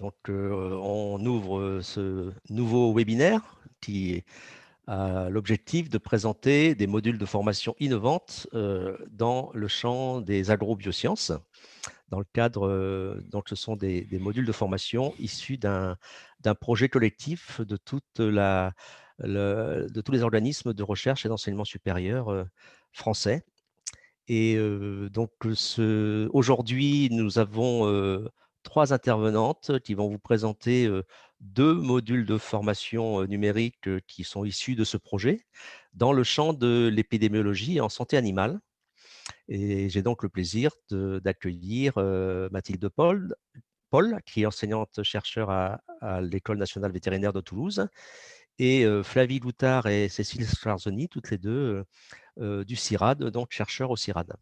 Donc, on ouvre ce nouveau webinaire qui a l'objectif de présenter des modules de formation innovantes dans le champ des agrobiosciences. Dans le cadre, donc ce sont des modules de formation issus d'un projet collectif de, de tous les organismes de recherche et d'enseignement supérieur français. Et donc, aujourd'hui, nous avons 3 intervenantes qui vont vous présenter 2 modules de formation numérique qui sont issus de ce projet dans le champ de l'épidémiologie en santé animale. Et j'ai donc le plaisir d'accueillir Mathilde Paul, qui est enseignante-chercheur à l'École nationale vétérinaire de Toulouse, et Flavie Loutard et Cécile Scharzoni, toutes les deux du CIRAD, donc chercheurs au CIRAD.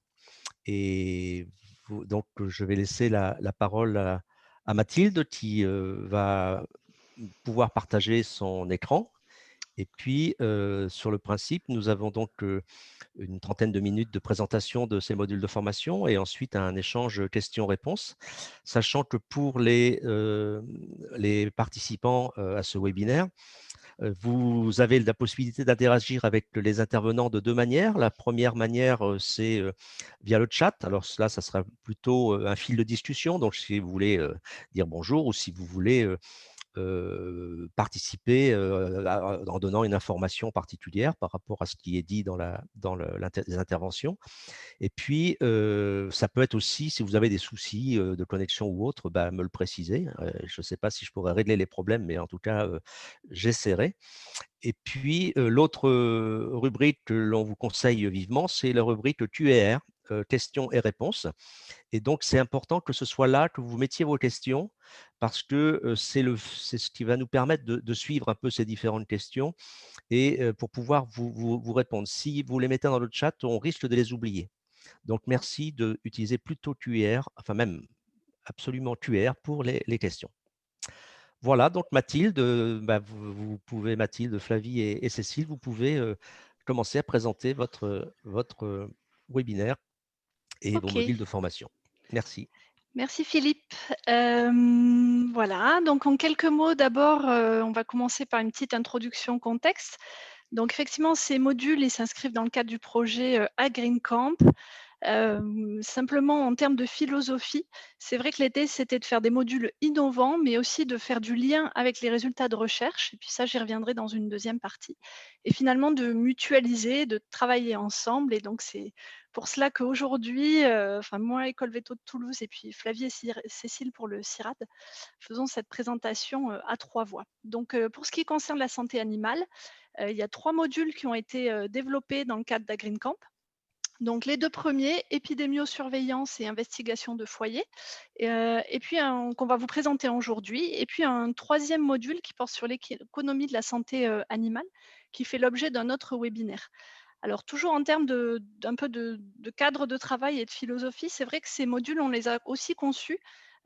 Et donc, je vais laisser la parole à Mathilde qui va pouvoir partager son écran. Et puis, sur le principe, nous avons donc une trentaine de minutes de présentation de ces modules de formation et ensuite un échange questions-réponses, sachant que pour les participants à ce webinaire, vous avez la possibilité d'interagir avec les intervenants de 2 manières. La première manière, c'est via le chat. Alors là, ça sera plutôt un fil de discussion. Donc, si vous voulez dire bonjour ou si vous voulez participer en donnant une information particulière par rapport à ce qui est dit dans les interventions. Et puis, ça peut être aussi, si vous avez des soucis de connexion ou autre, bah, me le préciser. Je ne sais pas si je pourrais régler les problèmes, mais en tout cas, j'essaierai. Et puis, l'autre rubrique que l'on vous conseille vivement, c'est la rubrique Q&R, questions et réponses. Et donc, c'est important que ce soit là que vous mettiez vos questions parce que c'est ce qui va nous permettre de suivre un peu ces différentes questions et pour pouvoir vous répondre. Si vous les mettez dans le chat, on risque de les oublier. Donc, merci d'utiliser plutôt QR, enfin même absolument QR pour les questions. Voilà, donc Mathilde, bah, vous pouvez, Mathilde, Flavie et Cécile, vous pouvez commencer à présenter votre webinaire et vos Ok, modules de formation. Merci. merci Philippe. Voilà, donc en quelques mots, d'abord, on va commencer par une petite introduction contexte. Donc effectivement, ces modules, ils s'inscrivent dans le cadre du projet AgreenCamp. Simplement, en termes de philosophie, c'est vrai que l'idée, c'était de faire des modules innovants, mais aussi de faire du lien avec les résultats de recherche. Et puis ça, j'y reviendrai dans une deuxième partie. Et finalement, de mutualiser, de travailler ensemble. Et donc, c'est pour cela qu'aujourd'hui, moi, École Veto de Toulouse, et puis Flavie et Cécile pour le CIRAD, faisons cette présentation à 3 voix. Donc, pour ce qui concerne la santé animale, il y a 3 modules qui ont été développés dans le cadre d'AgreenCamp. Donc les 2 premiers, épidémiosurveillance et investigation de foyer, et puis qu'on va vous présenter aujourd'hui, et puis un 3e module qui porte sur l'économie de la santé animale, qui fait l'objet d'un autre webinaire. Alors toujours en termes d'un peu de cadre de travail et de philosophie, c'est vrai que ces modules, on les a aussi conçus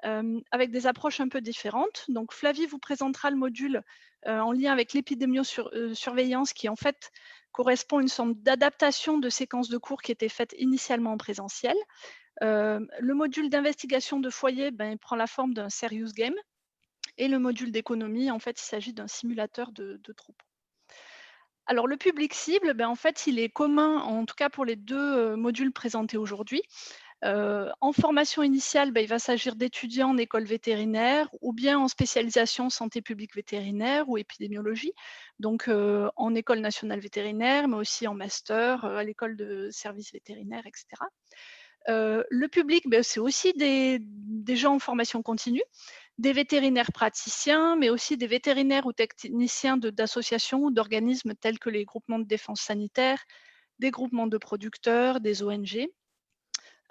avec des approches un peu différentes. Donc Flavie vous présentera le module en lien avec l'épidémiosurveillance qui en fait correspond à une sorte d'adaptation de séquences de cours qui étaient faites initialement en présentiel. Le module d'investigation de foyer il prend la forme d'un serious game. Et le module d'économie, en fait, il s'agit d'un simulateur de troupeau. Alors, le public cible, en fait, il est commun, en tout cas pour les 2 modules présentés aujourd'hui. En formation initiale, il va s'agir d'étudiants en école vétérinaire ou bien en spécialisation santé publique vétérinaire ou épidémiologie, donc en école nationale vétérinaire, mais aussi en master, à l'école de service vétérinaire, etc. Le public, c'est aussi des gens en formation continue, des vétérinaires praticiens, mais aussi des vétérinaires ou techniciens d'associations ou d'organismes tels que les groupements de défense sanitaire, des groupements de producteurs, des ONG,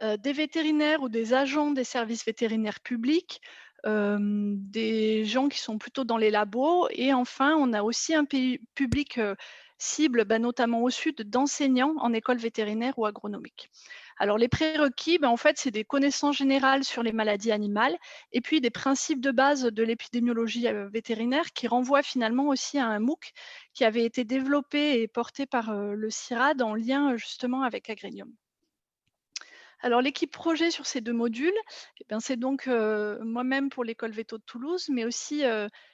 des vétérinaires ou des agents des services vétérinaires publics, des gens qui sont plutôt dans les labos, et enfin, on a aussi un public cible, notamment au sud, d'enseignants en école vétérinaire ou agronomique. Alors, les prérequis, en fait, c'est des connaissances générales sur les maladies animales et puis des principes de base de l'épidémiologie vétérinaire qui renvoient finalement aussi à un MOOC qui avait été développé et porté par le CIRAD en lien justement avec Agrenium. Alors l'équipe projet sur ces 2 modules, eh bien, c'est donc, moi-même pour l'école Véto de Toulouse, mais aussi,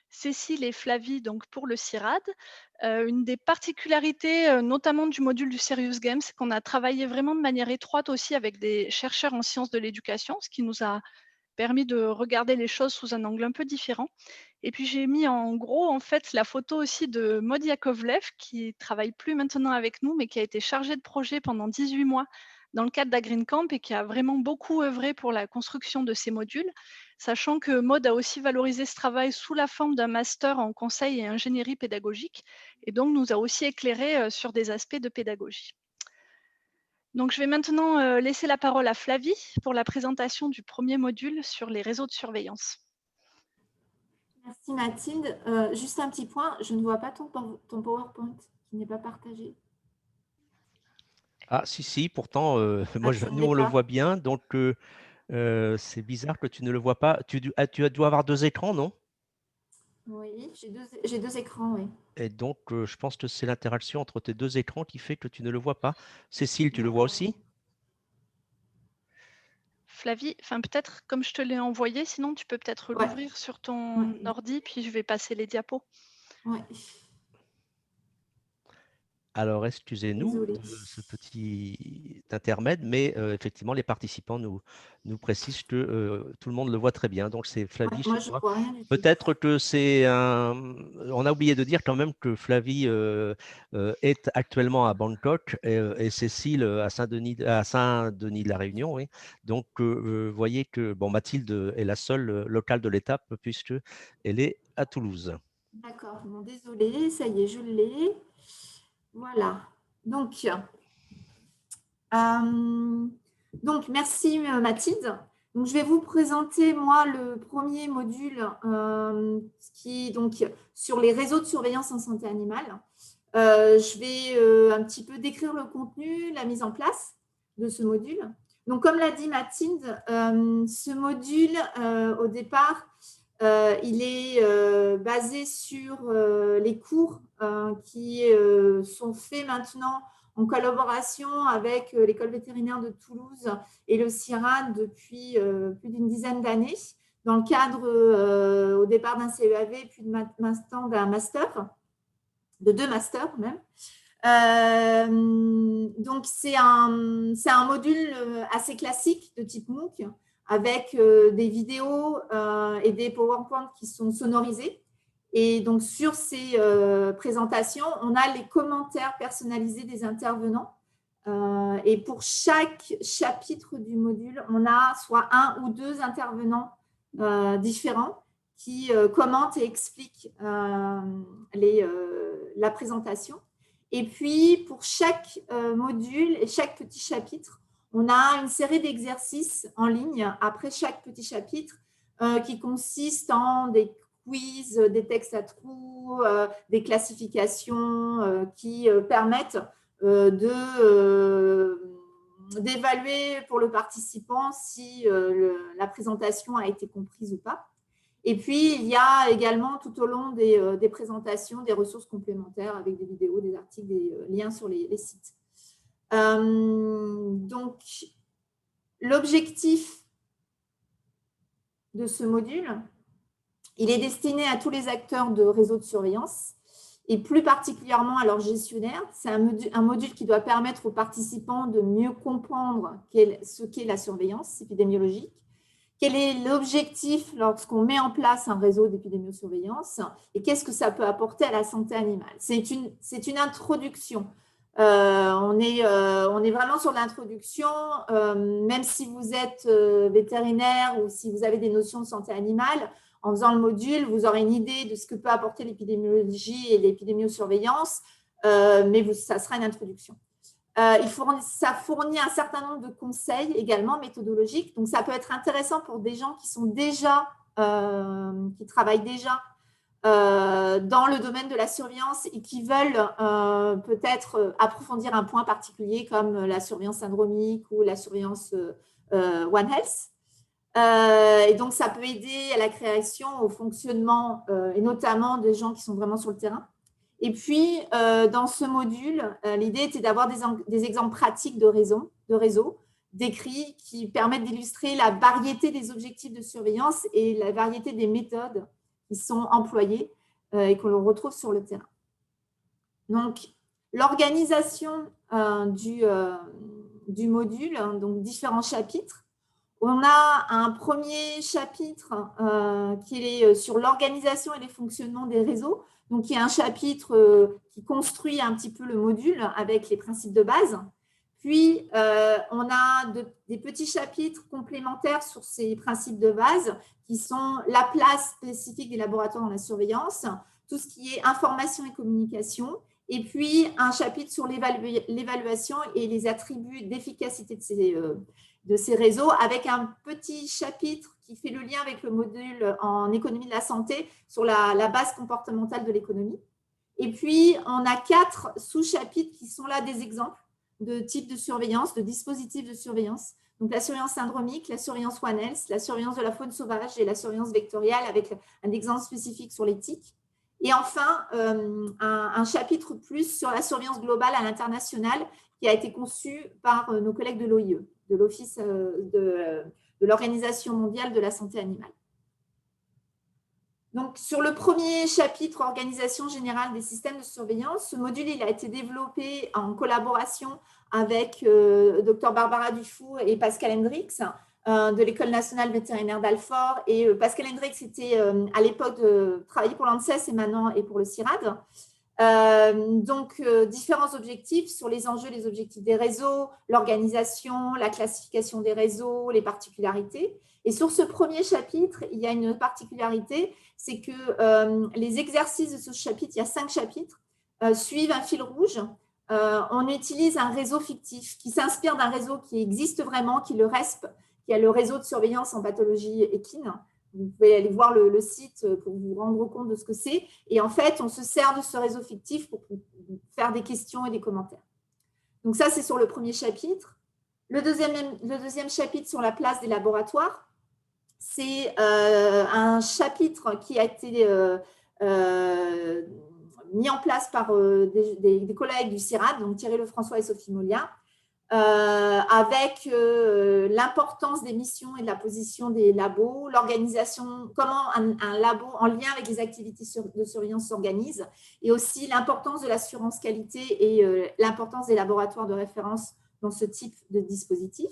Cécile et Flavie donc pour le CIRAD. Une des particularités, notamment du module du Serious Game, c'est qu'on a travaillé vraiment de manière étroite aussi avec des chercheurs en sciences de l'éducation, ce qui nous a permis de regarder les choses sous un angle un peu différent. Et puis j'ai mis en gros, en fait, la photo aussi de Maud Yakovlev, qui travaille plus maintenant avec nous, mais qui a été chargée de projet pendant 18 mois dans le cadre d'Agreen Camp et qui a vraiment beaucoup œuvré pour la construction de ces modules, sachant que Maud a aussi valorisé ce travail sous la forme d'un master en conseil et ingénierie pédagogique et donc nous a aussi éclairé sur des aspects de pédagogie. Donc je vais maintenant laisser la parole à Flavie pour la présentation du premier module sur les réseaux de surveillance. Merci Mathilde. Juste un petit point, je ne vois pas ton PowerPoint qui n'est pas partagé. Ah, si, pourtant, Ah, nous, on le voit bien. Donc, c'est bizarre que tu ne le vois pas. Tu dois avoir 2 écrans, non? Oui, j'ai deux écrans, oui. Et donc, je pense que c'est l'interaction entre tes 2 écrans qui fait que tu ne le vois pas. Cécile, tu le vois aussi? Flavie, enfin peut-être comme je te l'ai envoyé, sinon tu peux peut-être Ouais. l'ouvrir sur ton ordi, puis je vais passer les diapos. Ouais. Alors, excusez-nous Désolée. de ce petit intermède, mais effectivement, les participants nous précisent que tout le monde le voit très bien. Donc, c'est Flavie Moi, chez je ne toi. vois rien du tout. Peut-être que c'est un. On a oublié de dire quand même que Flavie est actuellement à Bangkok et Cécile à Saint-Denis de la Réunion. Oui. Donc, vous voyez que bon, Mathilde est la seule locale de l'étape puisque elle est à Toulouse. D'accord, bon, désolée, ça y est, je l'ai. Voilà. Donc merci Mathilde. Donc, je vais vous présenter, moi, le premier module qui est donc sur les réseaux de surveillance en santé animale. Je vais un petit peu décrire le contenu, la mise en place de ce module. Donc, comme l'a dit Mathilde, ce module, au départ, il est basé sur les cours qui sont faits maintenant en collaboration avec l'école vétérinaire de Toulouse et le CIRAD depuis plus d'une dizaine d'années, dans le cadre au départ d'un CEAV, puis maintenant d'un master, de 2 masters même. Donc, c'est un module assez classique de type MOOC avec des vidéos et des PowerPoint qui sont sonorisés. Et donc, sur ces présentations, on a les commentaires personnalisés des intervenants. Et pour chaque chapitre du module, on a soit 1 ou 2 intervenants différents qui commentent et expliquent la présentation. Et puis, pour chaque module et chaque petit chapitre, on a une série d'exercices en ligne après chaque petit chapitre qui consistent en des quiz, des textes à trous, des classifications qui permettent d'évaluer pour le participant si la présentation a été comprise ou pas. Et puis, il y a également tout au long des présentations des ressources complémentaires avec des vidéos, des articles, des liens sur les sites. Donc, l'objectif de ce module, il est destiné à tous les acteurs de réseaux de surveillance et plus particulièrement à leurs gestionnaires. C'est un module qui doit permettre aux participants de mieux comprendre ce qu'est la surveillance épidémiologique. Quel est l'objectif lorsqu'on met en place un réseau d'épidémiosurveillance et qu'est-ce que ça peut apporter à la santé animale? C'est une introduction. On est vraiment sur l'introduction, même si vous êtes vétérinaire ou si vous avez des notions de santé animale, en faisant le module, vous aurez une idée de ce que peut apporter l'épidémiologie et l'épidémiosurveillance, mais ça sera une introduction. Ça fournit un certain nombre de conseils également méthodologiques. Donc, ça peut être intéressant pour des gens qui travaillent déjà dans le domaine de la surveillance et qui veulent peut-être approfondir un point particulier comme la surveillance syndromique ou la surveillance One Health. Et donc, ça peut aider à la création, au fonctionnement et notamment des gens qui sont vraiment sur le terrain. Et puis, dans ce module, l'idée était d'avoir des exemples pratiques de réseau, décrits qui permettent d'illustrer la variété des objectifs de surveillance et la variété des méthodes qui sont employées et que l'on retrouve sur le terrain. Donc, l'organisation du module, donc différents chapitres. On a un premier chapitre qui est sur l'organisation et les fonctionnements des réseaux. Donc, il y a un chapitre qui construit un petit peu le module avec les principes de base. Puis, on a des petits chapitres complémentaires sur ces principes de base qui sont la place spécifique des laboratoires dans la surveillance, tout ce qui est information et communication, et puis un chapitre sur l'évaluation et les attributs d'efficacité de ces réseaux, avec un petit chapitre qui fait le lien avec le module en économie de la santé sur la base comportementale de l'économie. Et puis, on a 4 sous-chapitres qui sont là des exemples de types de surveillance, de dispositifs de surveillance. Donc, la surveillance syndromique, la surveillance One Health, la surveillance de la faune sauvage et la surveillance vectorielle avec un exemple spécifique sur les tiques. Et enfin, un chapitre plus sur la surveillance globale à l'international qui a été conçu par nos collègues de l'OIE, de l'Office de l'Organisation mondiale de la santé animale. Donc, sur le premier chapitre, organisation générale des systèmes de surveillance, ce module il a été développé en collaboration avec Dr Barbara Dufour et Pascal Hendrix de l'École nationale vétérinaire d'Alfort. Et Pascal Hendrix était à l'époque de travailler pour l'ANSES et maintenant et pour le CIRAD. Donc, différents objectifs sur les enjeux, les objectifs des réseaux, l'organisation, la classification des réseaux, les particularités. Et sur ce premier chapitre, il y a une particularité, c'est que les exercices de ce chapitre, il y a 5 chapitres, suivent un fil rouge. On utilise un réseau fictif qui s'inspire d'un réseau qui existe vraiment, qui est le RESP, qui est le réseau de surveillance en pathologie équine. Vous pouvez aller voir le site pour vous rendre compte de ce que c'est. Et en fait, on se sert de ce réseau fictif pour faire des questions et des commentaires. Donc ça, c'est sur le premier chapitre. Le deuxième chapitre sur la place des laboratoires, c'est un chapitre qui a été mis en place par des collègues du CIRAD, donc Thierry Lefrançois et Sophie Molia, avec l'importance des missions et de la position des labos, l'organisation, comment un labo en lien avec les activités de surveillance s'organise, et aussi l'importance de l'assurance qualité et l'importance des laboratoires de référence dans ce type de dispositif.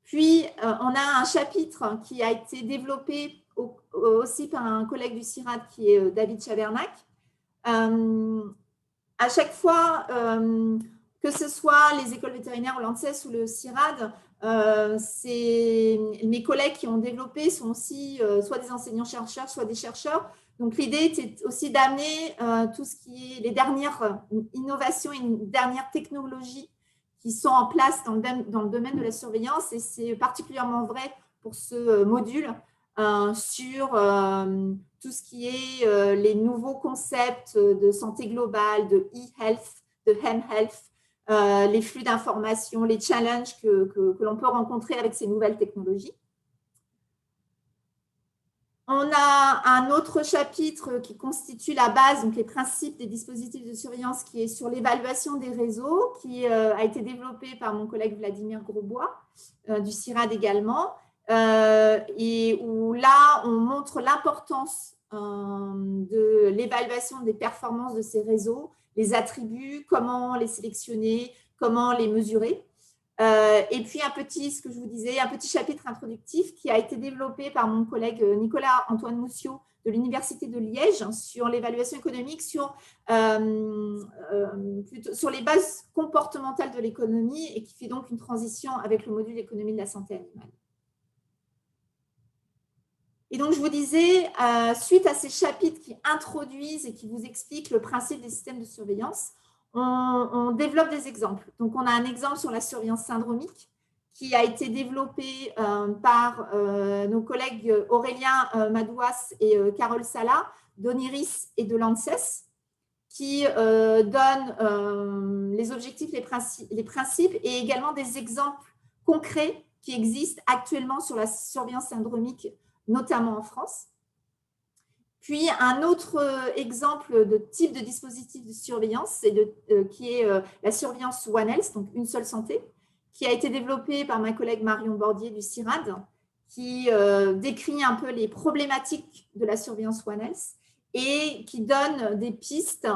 Puis, on a un chapitre qui a été développé aussi par un collègue du CIRAD qui est David Chabernac. À chaque fois, que ce soit les écoles vétérinaires ou l'ANSES ou le CIRAD, mes collègues qui ont développé sont aussi soit des enseignants-chercheurs, soit des chercheurs. Donc, l'idée était aussi d'amener tout ce qui est les dernières innovations et les dernières technologies qui sont en place dans le domaine de la surveillance. Et c'est particulièrement vrai pour ce module sur tout ce qui est les nouveaux concepts de santé globale, de e-health, de m-health, les flux d'informations, les challenges que l'on peut rencontrer avec ces nouvelles technologies. On a un autre chapitre qui constitue la base, donc les principes des dispositifs de surveillance, qui est sur l'évaluation des réseaux, qui a été développé par mon collègue Vladimir Grosbois, du CIRAD également, et où là, on montre l'importance de l'évaluation des performances de ces réseaux, les attributs, comment les sélectionner, comment les mesurer. Et puis ce que je vous disais, un petit chapitre introductif qui a été développé par mon collègue Nicolas-Antoine Mousseau de l'Université de Liège sur l'évaluation économique, sur les bases comportementales de l'économie et qui fait donc une transition avec le module économie de la santé animale. Et donc, je vous disais, suite à ces chapitres qui introduisent et qui vous expliquent le principe des systèmes de surveillance, on développe des exemples. Donc, on a un exemple sur la surveillance syndromique qui a été développé par nos collègues Aurélien Madouas et Carole Sala, d'Oniris et de l'ANSES, qui donnent les objectifs, les principes et également des exemples concrets qui existent actuellement sur la surveillance syndromique, notamment en France. Puis, un autre exemple de type de dispositif de surveillance, qui est la surveillance One Health, donc une seule santé, qui a été développé par ma collègue Marion Bordier du CIRAD, qui décrit un peu les problématiques de la surveillance One Health et qui donne des pistes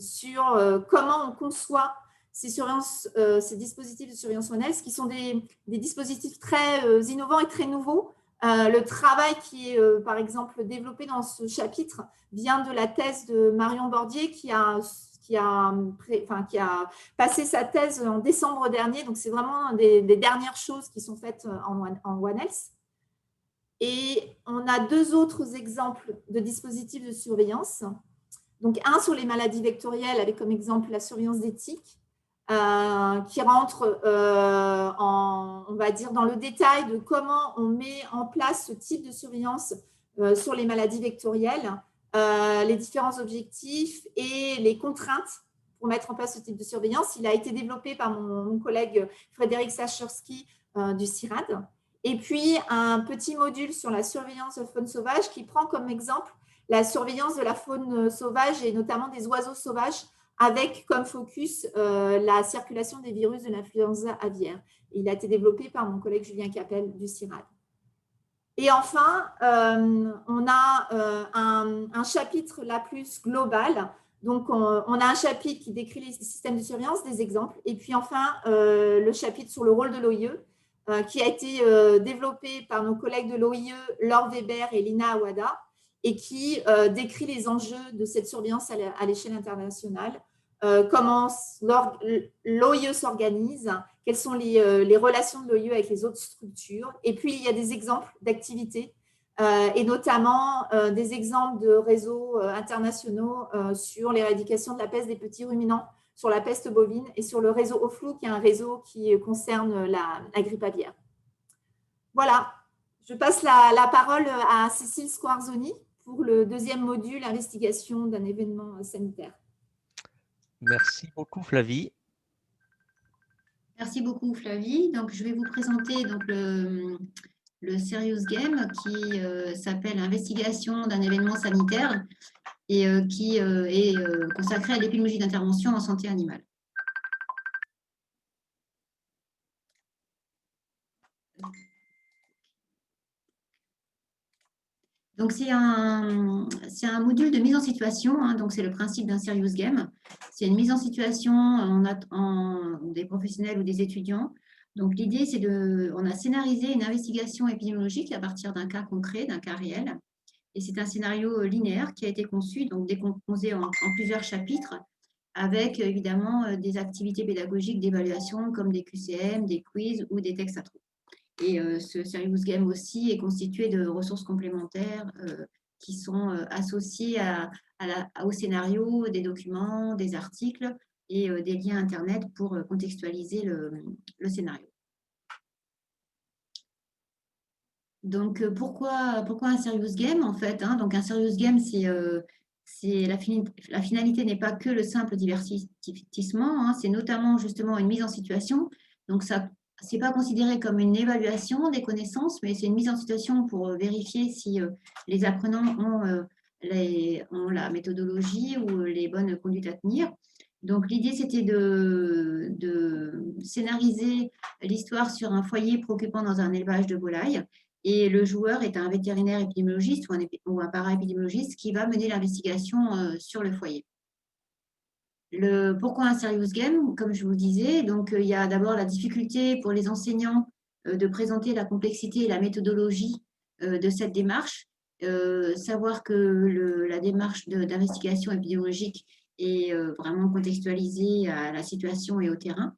sur comment on conçoit ces dispositifs de surveillance One Health, qui sont des dispositifs très innovants et très nouveaux. Le travail qui est, par exemple, développé dans ce chapitre vient de la thèse de Marion Bordier qui a passé sa thèse en décembre dernier. Donc, c'est vraiment des dernières choses qui sont faites en One Health. Et on a 2 autres exemples de dispositifs de surveillance. Donc, un sur les maladies vectorielles avec comme exemple la surveillance d'éthique, qui rentre, on va dire, dans le détail de comment on met en place ce type de surveillance sur les maladies vectorielles, les différents objectifs et les contraintes pour mettre en place ce type de surveillance. Il a été développé par mon collègue Frédéric Sachersky du CIRAD. Et puis, un petit module sur la surveillance de faune sauvage qui prend comme exemple la surveillance de la faune sauvage et notamment des oiseaux sauvages avec comme focus la circulation des virus de l'influenza aviaire. Il a été développé par mon collègue Julien Capel du CIRAD. Et enfin, on a un chapitre là plus global. Donc, on a un chapitre qui décrit les systèmes de surveillance, des exemples. Et puis enfin, le chapitre sur le rôle de l'OIE, qui a été développé par nos collègues de l'OIE, Laure Weber et Lina Awada, et qui décrit les enjeux de cette surveillance à l'échelle internationale, comment l'OIE s'organise, quelles sont les relations de l'OIE avec les autres structures. Et puis, il y a des exemples d'activités, et notamment des exemples de réseaux internationaux sur l'éradication de la peste des petits ruminants, sur la peste bovine et sur le réseau OFLU, qui est un réseau qui concerne la grippe aviaire. Voilà, je passe la parole à Cécile Squarzoni pour le 2e module, investigation d'un événement sanitaire. Merci beaucoup, Flavie. Merci beaucoup, Flavie. Donc, je vais vous présenter donc, le Serious Game qui s'appelle Investigation d'un événement sanitaire et qui est consacré à l'épidémiologie d'intervention en santé animale. Donc, c'est un module de mise en situation, hein, donc c'est le principe d'un serious game. C'est une mise en situation des professionnels ou des étudiants. Donc, l'idée, c'est on a scénarisé une investigation épidémiologique à partir d'un cas concret, d'un cas réel. Et c'est un scénario linéaire qui a été conçu, donc décomposé en plusieurs chapitres, avec évidemment des activités pédagogiques d'évaluation comme des QCM, des quiz ou des textes à trous. Et ce Serious Game aussi est constitué de ressources complémentaires qui sont associées au scénario, des documents, des articles et des liens Internet pour contextualiser le scénario. Donc, pourquoi un Serious Game en fait, hein? Donc, un Serious Game, la finalité n'est pas que le simple divertissement, hein, c'est notamment justement une mise en situation. Donc, ça c'est pas considéré comme une évaluation des connaissances, mais c'est une mise en situation pour vérifier si les apprenants ont la méthodologie ou les bonnes conduites à tenir. Donc, l'idée, c'était de scénariser l'histoire sur un foyer préoccupant dans un élevage de volailles. Et le joueur est un vétérinaire épidémiologiste ou un para-épidémiologiste qui va mener l'investigation sur le foyer. Pourquoi un serious game? Comme je vous le disais, donc il y a d'abord la difficulté pour les enseignants de présenter la complexité et la méthodologie de cette démarche. Savoir que la démarche d'investigation épidémiologique est vraiment contextualisée à la situation et au terrain.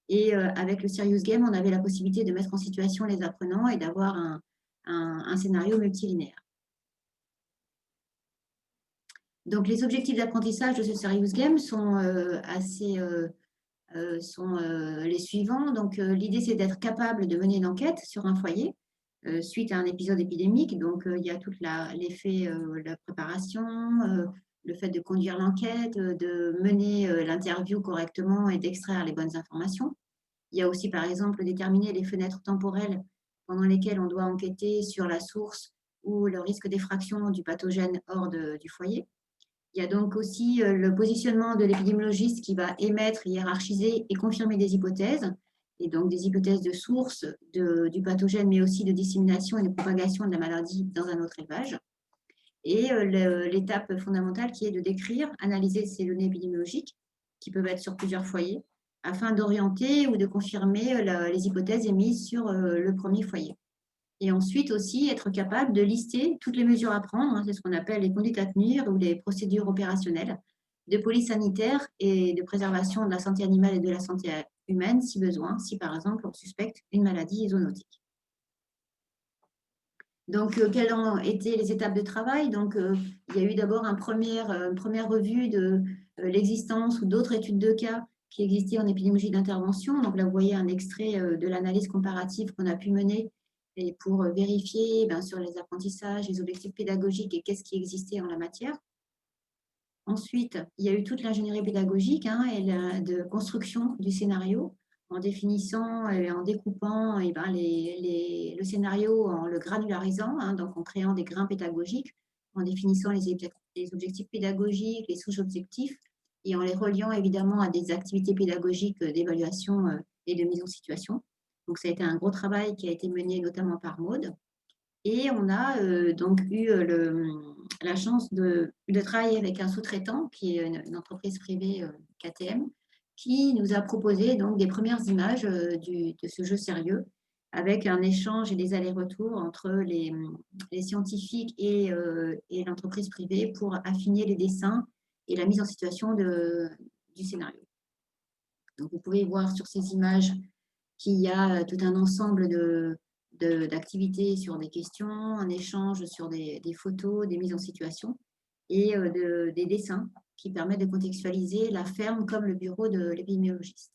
Et avec le serious game, on avait la possibilité de mettre en situation les apprenants et d'avoir un scénario multilinéaire. Donc, les objectifs d'apprentissage de ce Serious Game sont les suivants. Donc, l'idée, c'est d'être capable de mener une enquête sur un foyer suite à un épisode épidémique. Donc, il y a tout l'effet, la préparation, le fait de conduire l'enquête, de mener l'interview correctement et d'extraire les bonnes informations. Il y a aussi, par exemple, déterminer les fenêtres temporelles pendant lesquelles on doit enquêter sur la source ou le risque d'effraction du pathogène hors du foyer. Il y a donc aussi le positionnement de l'épidémiologiste qui va émettre, hiérarchiser et confirmer des hypothèses. et donc des hypothèses de source du pathogène, mais aussi de dissémination et de propagation de la maladie dans un autre élevage. Et l'étape fondamentale qui est de décrire, analyser ces données épidémiologiques qui peuvent être sur plusieurs foyers afin d'orienter ou de confirmer les hypothèses émises sur le premier foyer. Et ensuite aussi être capable de lister toutes les mesures à prendre, c'est ce qu'on appelle les conduites à tenir ou les procédures opérationnelles de police sanitaire et de préservation de la santé animale et de la santé humaine si besoin, si par exemple on suspecte une maladie zoonotique. Donc, quelles ont été les étapes de travail? Donc, il y a eu d'abord une première revue de l'existence ou d'autres études de cas qui existaient en épidémiologie d'intervention. Donc là, vous voyez un extrait de l'analyse comparative qu'on a pu mener et pour vérifier sur les apprentissages, les objectifs pédagogiques et qu'est-ce qui existait en la matière. Ensuite, il y a eu toute l'ingénierie pédagogique et de construction du scénario en définissant et en découpant le scénario, en le granularisant, donc en créant des grains pédagogiques, en définissant les objectifs pédagogiques, les sous-objectifs et en les reliant évidemment à des activités pédagogiques d'évaluation et de mise en situation. Donc, ça a été un gros travail qui a été mené notamment par Maud. Et on a donc eu la chance de travailler avec un sous-traitant qui est une entreprise privée KTM qui nous a proposé donc des premières images de ce jeu sérieux avec un échange et des allers-retours entre les scientifiques et l'entreprise privée pour affiner les dessins et la mise en situation du scénario. Donc, vous pouvez voir sur ces images qu'il y a tout un ensemble d'activités sur des questions, un échange sur des photos, des mises en situation et des dessins qui permettent de contextualiser la ferme comme le bureau de l'épidémiologiste.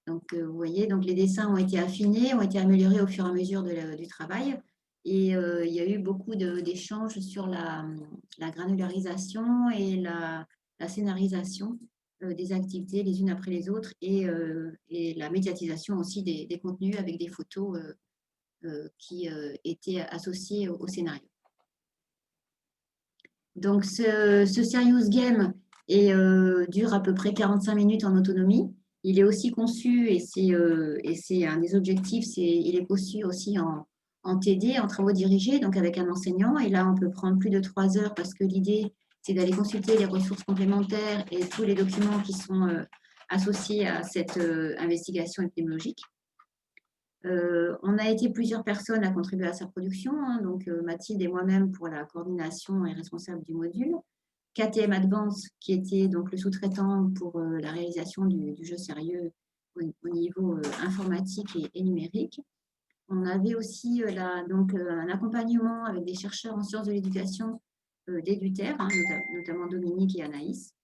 Donc, vous voyez, donc les dessins ont été affinés, ont été améliorés au fur et à mesure du travail. Et il y a eu beaucoup d'échanges sur la granularisation et la scénarisation des activités les unes après les autres et la médiatisation aussi des contenus avec des photos qui étaient associées au scénario. Donc, ce Serious Game dure à peu près 45 minutes en autonomie. Il est aussi conçu, et c'est un des objectifs, il est conçu aussi en TD, en travaux dirigés, donc avec un enseignant. Et là, on peut prendre plus de 3 heures parce que l'idée, c'est d'aller consulter les ressources complémentaires et tous les documents qui sont associés à cette investigation épidémiologique. On a été plusieurs personnes à contribuer à sa production, donc Mathilde et moi-même pour la coordination et responsable du module, KTM Advance qui était donc le sous-traitant pour la réalisation du jeu sérieux au niveau informatique et numérique. On avait aussi un accompagnement avec des chercheurs en sciences de l'éducation d'EduTer, notamment Dominique et Anaïs.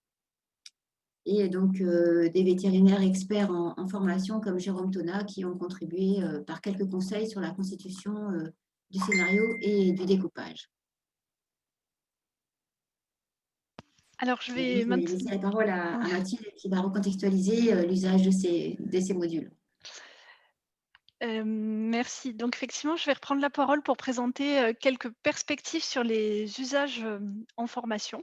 Et donc des vétérinaires experts en formation comme Jérôme Tona qui ont contribué par quelques conseils sur la constitution du scénario et du découpage. Alors, je vais laisser la parole à Mathilde qui va recontextualiser l'usage de ces modules. Merci. Donc, effectivement, je vais reprendre la parole pour présenter quelques perspectives sur les usages en formation.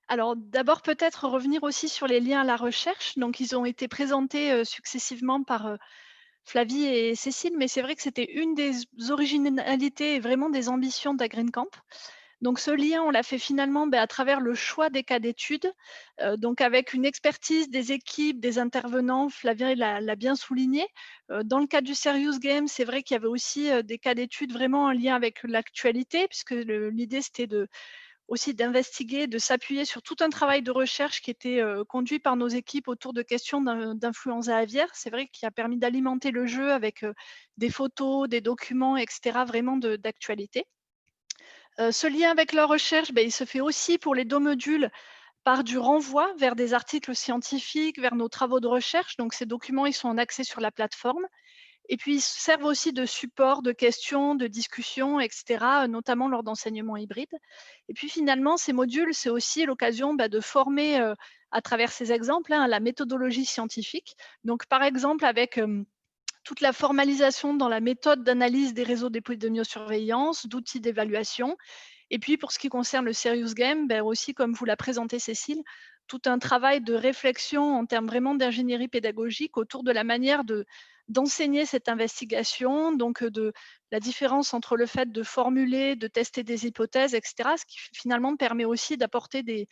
Alors, d'abord, peut-être revenir aussi sur les liens à la recherche. Donc, ils ont été présentés successivement par Flavie et Cécile, mais c'est vrai que c'était une des originalités et vraiment des ambitions d'AgreenCamp. Donc, ce lien, on l'a fait finalement à travers le choix des cas d'études, donc avec une expertise des équipes, des intervenants. Flavie l'a bien souligné. Dans le cas du Serious Game, c'est vrai qu'il y avait aussi des cas d'études vraiment en lien avec l'actualité, puisque l'idée, c'était aussi d'investiguer, de s'appuyer sur tout un travail de recherche qui était conduit par nos équipes autour de questions d'influenza aviaire. C'est vrai qu'il a permis d'alimenter le jeu avec des photos, des documents, etc., vraiment d'actualité. Ce lien avec la recherche, il se fait aussi pour les 2 modules par du renvoi vers des articles scientifiques, vers nos travaux de recherche. Donc, ces documents, ils sont en accès sur la plateforme. Et puis, ils servent aussi de support, de questions, de discussions, etc., notamment lors d'enseignements hybrides. Et puis, finalement, ces modules, c'est aussi l'occasion de former à travers ces exemples la méthodologie scientifique. Donc, par exemple, avec toute la formalisation dans la méthode d'analyse des réseaux d'épidémiosurveillance, d'outils d'évaluation. Et puis, pour ce qui concerne le Serious Game, aussi, comme vous l'a présenté Cécile, tout un travail de réflexion en termes vraiment d'ingénierie pédagogique autour de la manière d'enseigner cette investigation, donc de la différence entre le fait de formuler, de tester des hypothèses, etc., ce qui finalement permet aussi d'apporter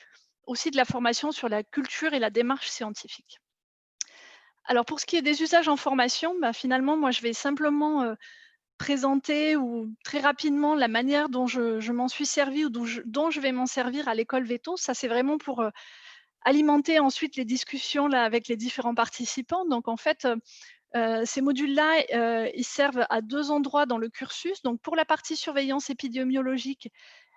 aussi de la formation sur la culture et la démarche scientifique. Alors pour ce qui est des usages en formation, bah, finalement, moi je vais simplement présenter ou très rapidement la manière dont je m'en suis servie ou dont je vais m'en servir à l'école Veto. Ça, c'est vraiment pour alimenter ensuite les discussions là, avec les différents participants. Donc en fait, ces modules-là, ils servent à 2 endroits dans le cursus. Donc pour la partie surveillance épidémiologique,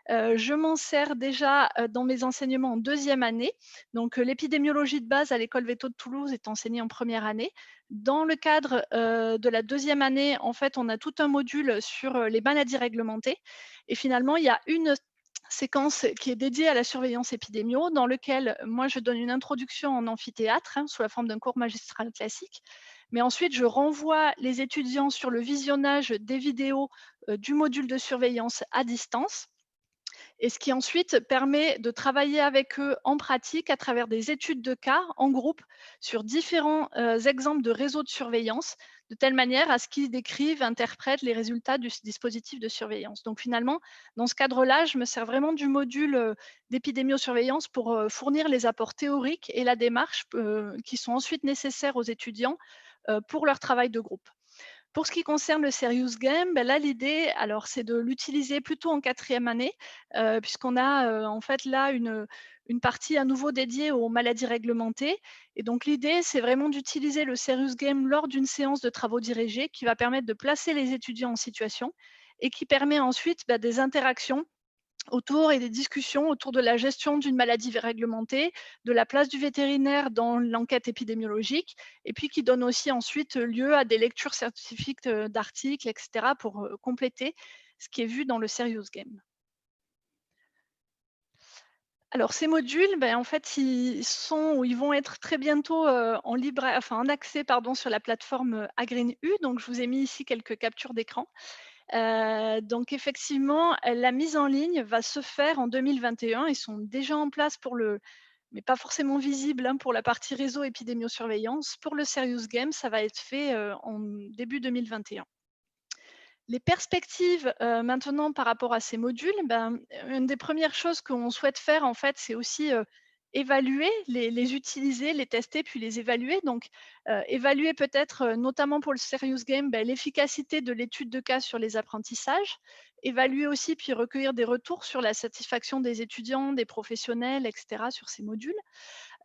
je m'en sers déjà dans mes enseignements en 2e année. Donc, l'épidémiologie de base à l'école Veto de Toulouse est enseignée en 1re année. Dans le cadre de la 2e année, en fait, on a tout un module sur les maladies réglementées. Et finalement, il y a une séquence qui est dédiée à la surveillance épidémio, dans lequel moi, je donne une introduction en amphithéâtre, sous la forme d'un cours magistral classique. Mais ensuite, je renvoie les étudiants sur le visionnage des vidéos du module de surveillance à distance. Et ce qui ensuite permet de travailler avec eux en pratique à travers des études de cas en groupe sur différents exemples de réseaux de surveillance, de telle manière à ce qu'ils décrivent, interprètent les résultats du dispositif de surveillance. Donc finalement, dans ce cadre-là, je me sers vraiment du module d'épidémiosurveillance pour fournir les apports théoriques et la démarche qui sont ensuite nécessaires aux étudiants pour leur travail de groupe. Pour ce qui concerne le Serious Game, ben là, l'idée, alors, c'est de l'utiliser plutôt en 4e année, puisqu'on a en fait là une partie à nouveau dédiée aux maladies réglementées. Et donc, l'idée, c'est vraiment d'utiliser le Serious Game lors d'une séance de travaux dirigés qui va permettre de placer les étudiants en situation et qui permet ensuite des interactions autour et des discussions autour de la gestion d'une maladie réglementée, de la place du vétérinaire dans l'enquête épidémiologique, et puis qui donne aussi ensuite lieu à des lectures scientifiques d'articles, etc., pour compléter ce qui est vu dans le Serious Game. Alors ces modules, en fait, ils vont être très bientôt en accès sur la plateforme AgreenU. Donc je vous ai mis ici quelques captures d'écran. Donc effectivement, la mise en ligne va se faire en 2021. Ils sont déjà en place mais pas forcément visibles pour la partie réseau épidémiosurveillance. Pour le Serious Game, ça va être fait en début 2021. Les perspectives maintenant par rapport à ces modules, une des premières choses qu'on souhaite faire, en fait, c'est aussi évaluer, les utiliser, les tester, puis les évaluer. Donc, évaluer peut-être, notamment pour le Serious Game, l'efficacité de l'étude de cas sur les apprentissages. Évaluer aussi, puis recueillir des retours sur la satisfaction des étudiants, des professionnels, etc., sur ces modules.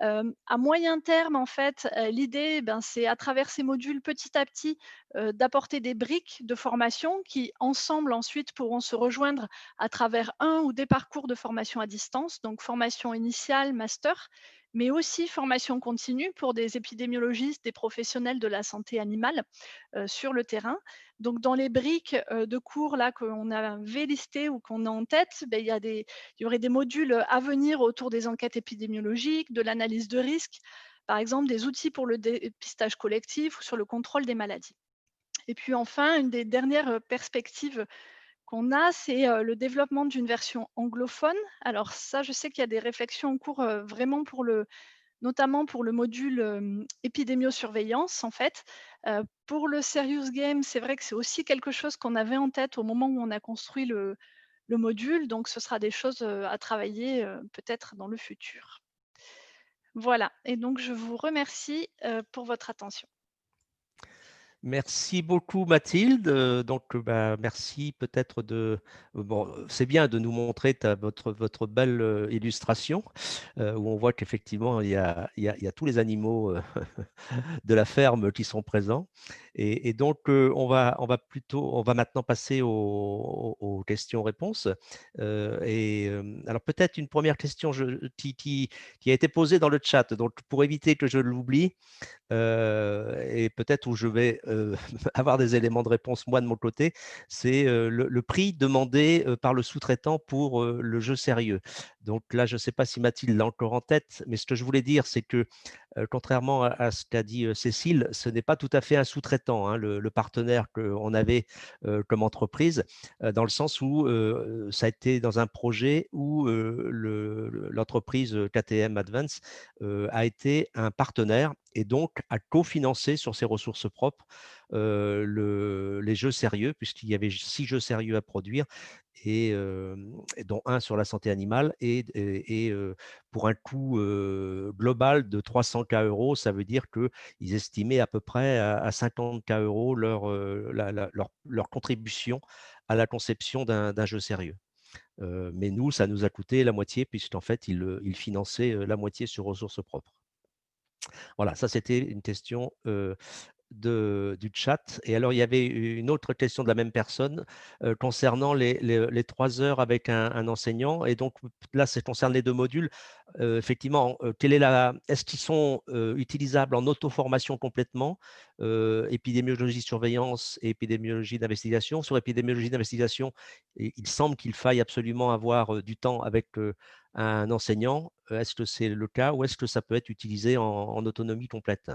À moyen terme, en fait, l'idée, c'est à travers ces modules, petit à petit, d'apporter des briques de formation qui, ensemble, ensuite, pourront se rejoindre à travers un ou des parcours de formation à distance, donc formation initiale, master, mais aussi formation continue pour des épidémiologistes, des professionnels de la santé animale sur le terrain. Donc, dans les briques de cours là qu'on avait listées ou qu'on a en tête, il y aurait des modules à venir autour des enquêtes épidémiologiques, de l'analyse de risque, par exemple des outils pour le dépistage collectif ou sur le contrôle des maladies. Et puis enfin, une des dernières perspectives qu'on a, c'est le développement d'une version anglophone. Alors ça, je sais qu'il y a des réflexions en cours vraiment notamment pour le module épidémiosurveillance, en fait. Pour le Serious Game, c'est vrai que c'est aussi quelque chose qu'on avait en tête au moment où on a construit le module, donc ce sera des choses à travailler peut-être dans le futur. Voilà, et donc je vous remercie pour votre attention. Merci beaucoup Mathilde. Donc, merci peut-être bon, c'est bien de nous montrer votre belle illustration où on voit qu'effectivement il y a tous les animaux de la ferme qui sont présents. Et donc, on va maintenant passer aux questions-réponses. Alors peut-être une première question qui a été posée dans le chat. Donc, pour éviter que je l'oublie, et peut-être où je vais avoir des éléments de réponse moi de mon côté, c'est le prix demandé par le sous-traitant pour le jeu sérieux. Donc là, je ne sais pas si Mathilde l'a encore en tête, mais ce que je voulais dire, c'est que contrairement à ce qu'a dit Cécile, ce n'est pas tout à fait un sous-traitant, hein, le partenaire qu'on avait comme entreprise, dans le sens où ça a été dans un projet où l'entreprise KTM Advance a été un partenaire et donc a cofinancé sur ses ressources propres les jeux sérieux, puisqu'il y avait 6 jeux sérieux à produire, et dont un sur la santé animale, pour un coût global de 300 K euros. Ça veut dire qu'ils estimaient à peu près à 50 K euros leur contribution à la conception d'un jeu sérieux. Mais nous, ça nous a coûté la moitié, puisqu'en fait, ils finançaient la moitié sur ressources propres. Voilà, ça c'était une question du chat. Et alors, il y avait une autre question de la même personne concernant les 3 heures avec un enseignant. Et donc, là, ça concerne les 2 modules. Effectivement, est-ce qu'ils sont utilisables en auto-formation complètement, épidémiologie surveillance et épidémiologie d'investigation? Sur épidémiologie d'investigation, il semble qu'il faille absolument avoir du temps avec un enseignant. Est-ce que c'est le cas ou est-ce que ça peut être utilisé en autonomie complète?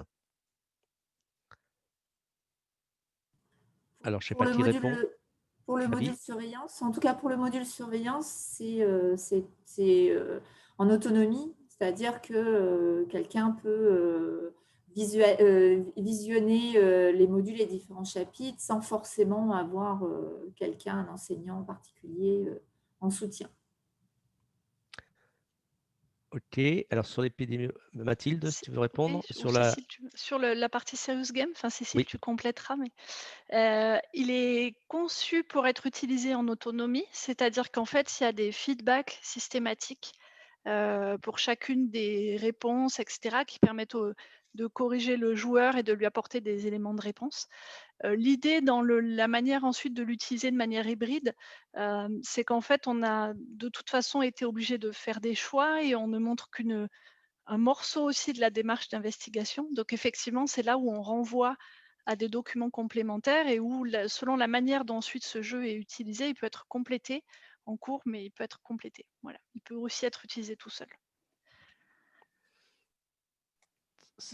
Alors, je ne sais Pour pas le qui répond. module Flavie? surveillance, en tout cas pour le module surveillance, c'est en autonomie, c'est-à-dire que quelqu'un peut visionner les modules et différents chapitres sans forcément avoir quelqu'un, un enseignant en particulier en soutien. Ok. Alors, sur l'épidémie, Mathilde, si tu veux répondre Ou sur la. Cécile, sur la partie Serious Game, enfin Cécile, Oui. tu compléteras, mais il est conçu pour être utilisé en autonomie, c'est-à-dire qu'en fait, il y a des feedbacks systématiques pour chacune des réponses, etc., qui permettent de corriger le joueur et de lui apporter des éléments de réponse. L'idée dans la manière ensuite de l'utiliser de manière hybride, c'est qu'en fait, on a de toute façon été obligé de faire des choix et on ne montre un morceau aussi de la démarche d'investigation. Donc effectivement, c'est là où on renvoie à des documents complémentaires et où, selon la manière dont ensuite ce jeu est utilisé, il peut être complété en cours, mais il peut être complété. Voilà. Il peut aussi être utilisé tout seul.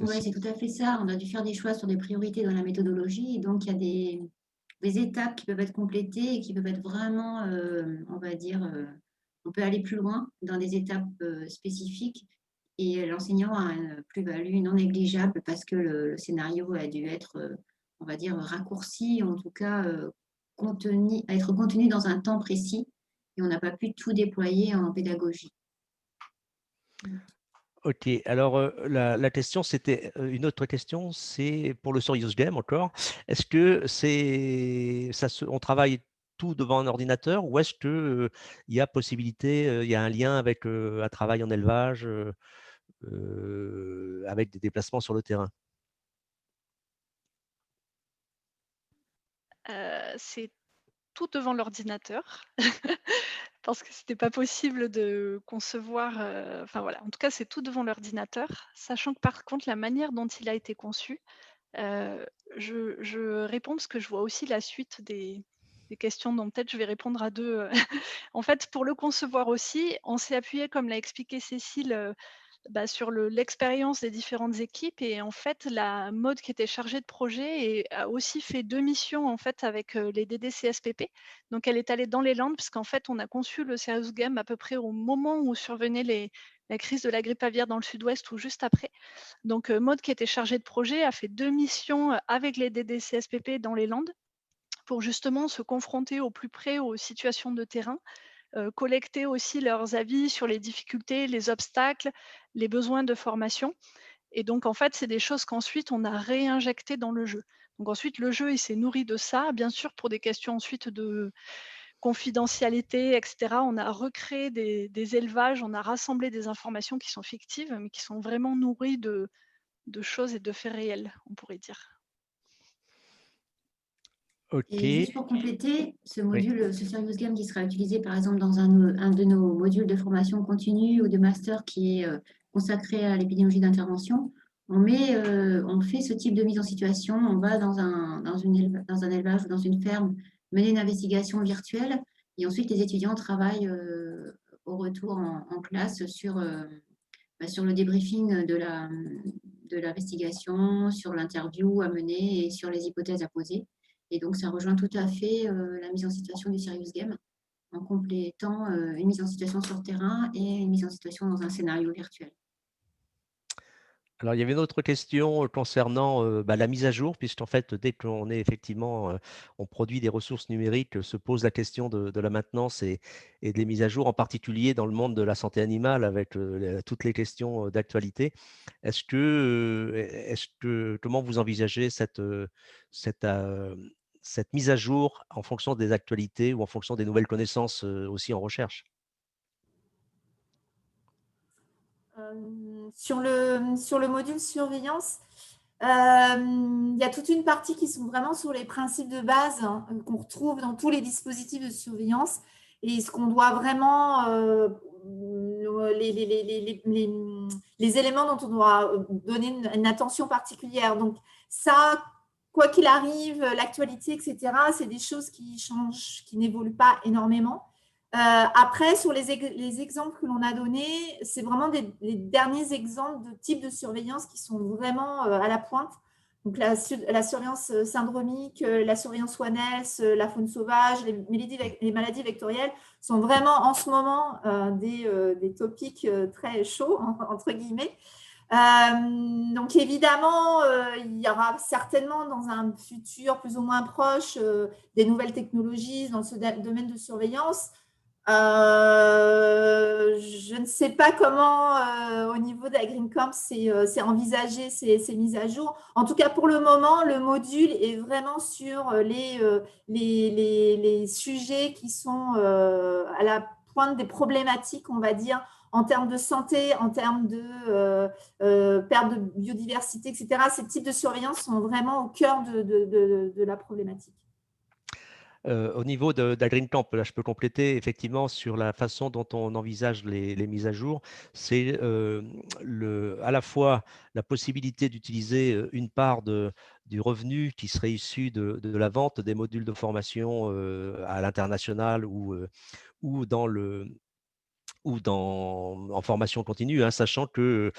Oui, c'est tout à fait ça. On a dû faire des choix sur des priorités dans la méthodologie. Et donc, il y a des étapes qui peuvent être complétées et qui peuvent être vraiment, on va dire, on peut aller plus loin dans des étapes spécifiques. Et l'enseignant a une plus-value non négligeable parce que le scénario a dû être, on va dire, raccourci, en tout cas, être contenu dans un temps précis. Et on n'a pas pu tout déployer en pédagogie. Ok. Alors, la question, c'était une autre question, c'est pour le Serious Game encore. Est-ce que on travaille tout devant un ordinateur ou est-ce que il y a possibilité, il y a un lien avec un travail en élevage, avec des déplacements sur le terrain? C'est tout devant l'ordinateur. Parce que c'était pas possible de concevoir, enfin voilà, en tout cas, c'est tout devant l'ordinateur, sachant que par contre, la manière dont il a été conçu, heu, je réponds parce que je vois aussi la suite des questions, donc peut-être je vais répondre à 2. En fait, pour le concevoir aussi, on s'est appuyé, comme l'a expliqué Cécile, sur l'expérience des différentes équipes et en fait, la mode qui était chargée de projet a aussi fait 2 missions en fait avec, les DDCSPP. Donc elle est allée dans les Landes parce qu'en fait, on a conçu le Serious Game à peu près au moment où survenait la crise de la grippe aviaire dans le sud-ouest ou juste après. Donc Maud qui était chargée de projet a fait 2 missions, avec les DDCSPP dans les Landes pour justement se confronter au plus près aux situations de terrain, collecter aussi leurs avis sur les difficultés, les obstacles, les besoins de formation. Et donc, en fait, c'est des choses qu'ensuite on a réinjectées dans le jeu. Donc ensuite, le jeu, il s'est nourri de ça, bien sûr, pour des questions ensuite de confidentialité, etc. On a recréé des élevages, on a rassemblé des informations qui sont fictives, mais qui sont vraiment nourries de choses et de faits réels, on pourrait dire. Et juste Ok. pour compléter, ce Oui. module, ce Serious Game qui sera utilisé par exemple dans un de nos modules de formation continue ou de master qui est consacré à l'épidémiologie d'intervention, on fait ce type de mise en situation. On va dans un élevage ou dans une ferme mener une investigation virtuelle et ensuite les étudiants travaillent au retour en classe sur le débriefing de l'investigation, sur l'interview à mener et sur les hypothèses à poser. Et donc, ça rejoint tout à fait la mise en situation du Serious Game en complétant une mise en situation sur le terrain et une mise en situation dans un scénario virtuel. Alors, il y avait une autre question concernant la mise à jour, puisqu'en fait, dès qu'on est effectivement, on produit des ressources numériques, se pose la question de la maintenance et des mises à jour, en particulier dans le monde de la santé animale, avec toutes les questions d'actualité. Comment vous envisagez cette, cette mise à jour en fonction des actualités ou en fonction des nouvelles connaissances aussi en recherche? Sur le module surveillance, il y a toute une partie qui sont vraiment sur les principes de base qu'on retrouve dans tous les dispositifs de surveillance et ce qu'on doit vraiment, les éléments dont on doit donner une attention particulière. Donc ça, quoi qu'il arrive, l'actualité, etc., c'est des choses qui changent, qui n'évoluent pas énormément. Après, sur les exemples que l'on a donnés, c'est vraiment les derniers exemples de types de surveillance qui sont vraiment à la pointe. Donc, la surveillance syndromique, la surveillance One Health, la faune sauvage, les maladies vectorielles sont vraiment en ce moment des topics très chauds, entre guillemets. Donc, évidemment, il y aura certainement dans un futur plus ou moins proche des nouvelles technologies dans ce domaine de surveillance. Je ne sais pas comment, au niveau de la Green Camp, c'est envisagé ces mises à jour. En tout cas, pour le moment, le module est vraiment sur les sujets qui sont à la pointe des problématiques, on va dire, en termes de santé, en termes de perte de biodiversité, etc. Ces types de surveillance sont vraiment au cœur de la problématique. Au niveau de la Green Camp, là, je peux compléter effectivement sur la façon dont on envisage les mises à jour. C'est à la fois la possibilité d'utiliser une part du revenu qui serait issu de la vente des modules de formation à l'international ou en formation continue, hein, sachant que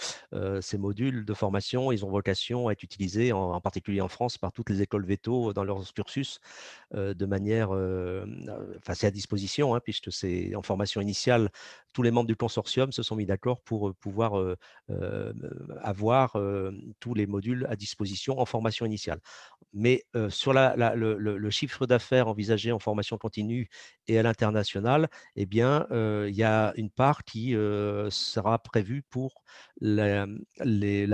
ces modules de formation, ils ont vocation à être utilisés, en particulier en France, par toutes les écoles véto dans leur cursus, de manière, enfin c'est à disposition, hein, puisque c'est en formation initiale, tous les membres du consortium se sont mis d'accord pour pouvoir avoir tous les modules à disposition en formation initiale. Mais sur le chiffre d'affaires envisagé en formation continue et à l'international, eh bien, il y a une part qui sera prévue pour la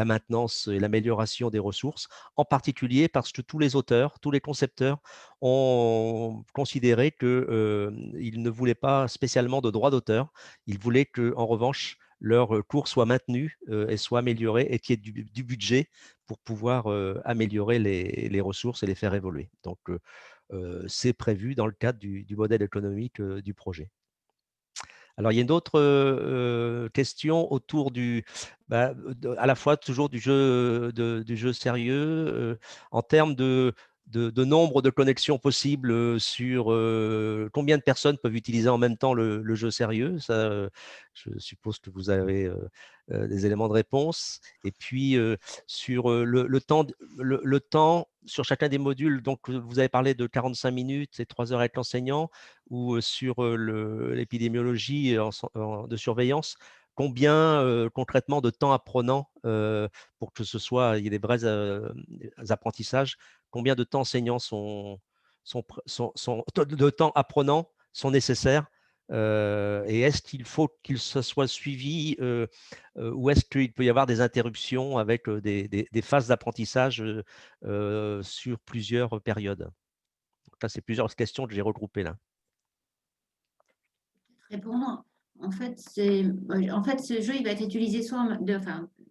maintenance et l'amélioration des ressources, en particulier parce que tous les auteurs, tous les concepteurs ont considéré qu'ils ne voulaient pas spécialement de droits d'auteur. Ils voulaient qu'en revanche, leur cours soit maintenu et soit amélioré et qu'il y ait du budget pour pouvoir améliorer les ressources et les faire évoluer. Donc, c'est prévu dans le cadre du modèle économique du projet. Alors, il y a une autre question autour à la fois toujours du jeu sérieux, en termes de nombre de connexions possibles sur combien de personnes peuvent utiliser en même temps le jeu sérieux. Ça, je suppose que vous avez des éléments de réponse. Et puis, sur le temps sur chacun des modules, donc vous avez parlé de 45 minutes et 3 heures avec l'enseignant, ou sur l'épidémiologie de surveillance, combien concrètement de temps apprenant pour que il y ait des vrais apprentissages, combien de temps enseignants de temps apprenants sont nécessaires et est-ce qu'il faut qu'il se soit suivi ou est-ce qu'il peut y avoir des interruptions avec des phases d'apprentissage sur plusieurs périodes? Là, c'est plusieurs questions que j'ai regroupées là. Répondre. En fait, ce jeu, il va être utilisé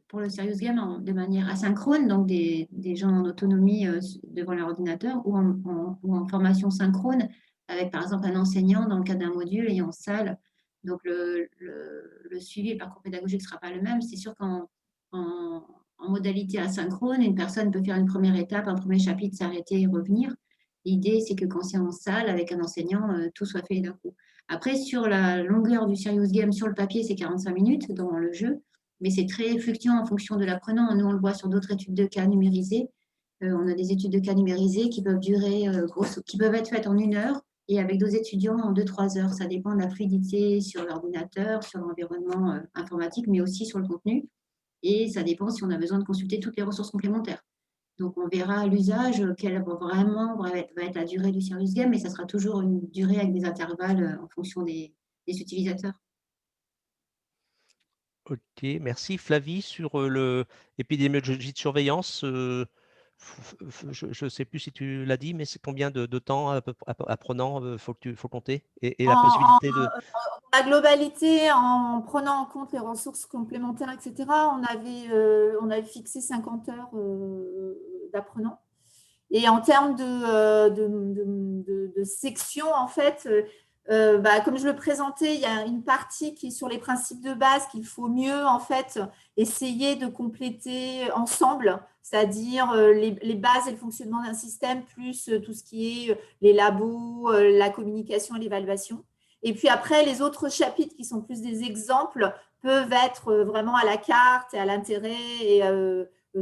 pour le Serious Game de manière asynchrone, donc des gens en autonomie devant leur ordinateur, ou en formation synchrone, avec par exemple un enseignant dans le cadre d'un module et en salle. Donc le suivi et le parcours pédagogique ne sera pas le même. C'est sûr qu'en modalité asynchrone, une personne peut faire une première étape, un premier chapitre, s'arrêter et revenir. L'idée, c'est que quand c'est en salle avec un enseignant, tout soit fait d'un coup. Après, sur la longueur du Serious Game, sur le papier, c'est 45 minutes dans le jeu, mais c'est très fluctuant en fonction de l'apprenant. Nous, on le voit sur d'autres études de cas numérisées. On a des études de cas numérisées qui peuvent durer, qui peuvent être faites en 1 heure et avec d'autres étudiants en 2-3 heures. Ça dépend de la fluidité sur l'ordinateur, sur l'environnement informatique, mais aussi sur le contenu. Et ça dépend si on a besoin de consulter toutes les ressources complémentaires. Donc, on verra à l'usage quelle va être la durée du Serious Game, mais ça sera toujours une durée avec des intervalles en fonction des utilisateurs. Ok, merci. Flavie, sur l'épidémiologie de surveillance, je ne sais plus si tu l'as dit, mais c'est combien de temps apprenant faut compter et la possibilité de… La globalité, en prenant en compte les ressources complémentaires, etc., on avait fixé 50 heures d'apprenants. Et en termes de section, en fait, comme je le présentais, il y a une partie qui est sur les principes de base qu'il faut mieux, en fait, essayer de compléter ensemble, c'est-à-dire les bases et le fonctionnement d'un système, plus tout ce qui est les labos, la communication et l'évaluation. Et puis après, les autres chapitres qui sont plus des exemples peuvent être vraiment à la carte et à l'intérêt et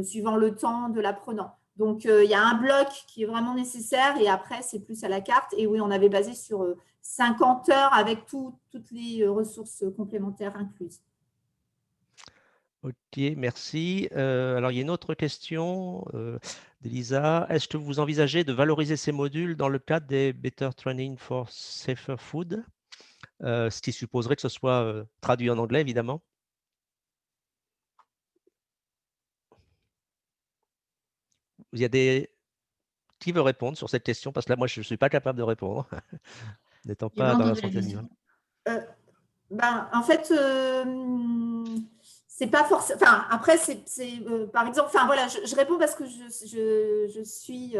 suivant le temps de l'apprenant. Donc, il y a un bloc qui est vraiment nécessaire et après, c'est plus à la carte. Et oui, on avait basé sur 50 heures avec toutes les ressources complémentaires incluses. Ok, merci. Alors, il y a une autre question d'Elisa. Est-ce que vous envisagez de valoriser ces modules dans le cadre des Better Training for Safer Food, ce qui supposerait que ce soit traduit en anglais, évidemment? Il y a des… Qui veut répondre sur cette question? Parce que là, moi, je ne suis pas capable de répondre, n'étant J'ai pas pas dans la entendu la santé animale. question. En fait, c'est pas forcément. Enfin, après, par exemple, enfin voilà, je réponds parce que je suis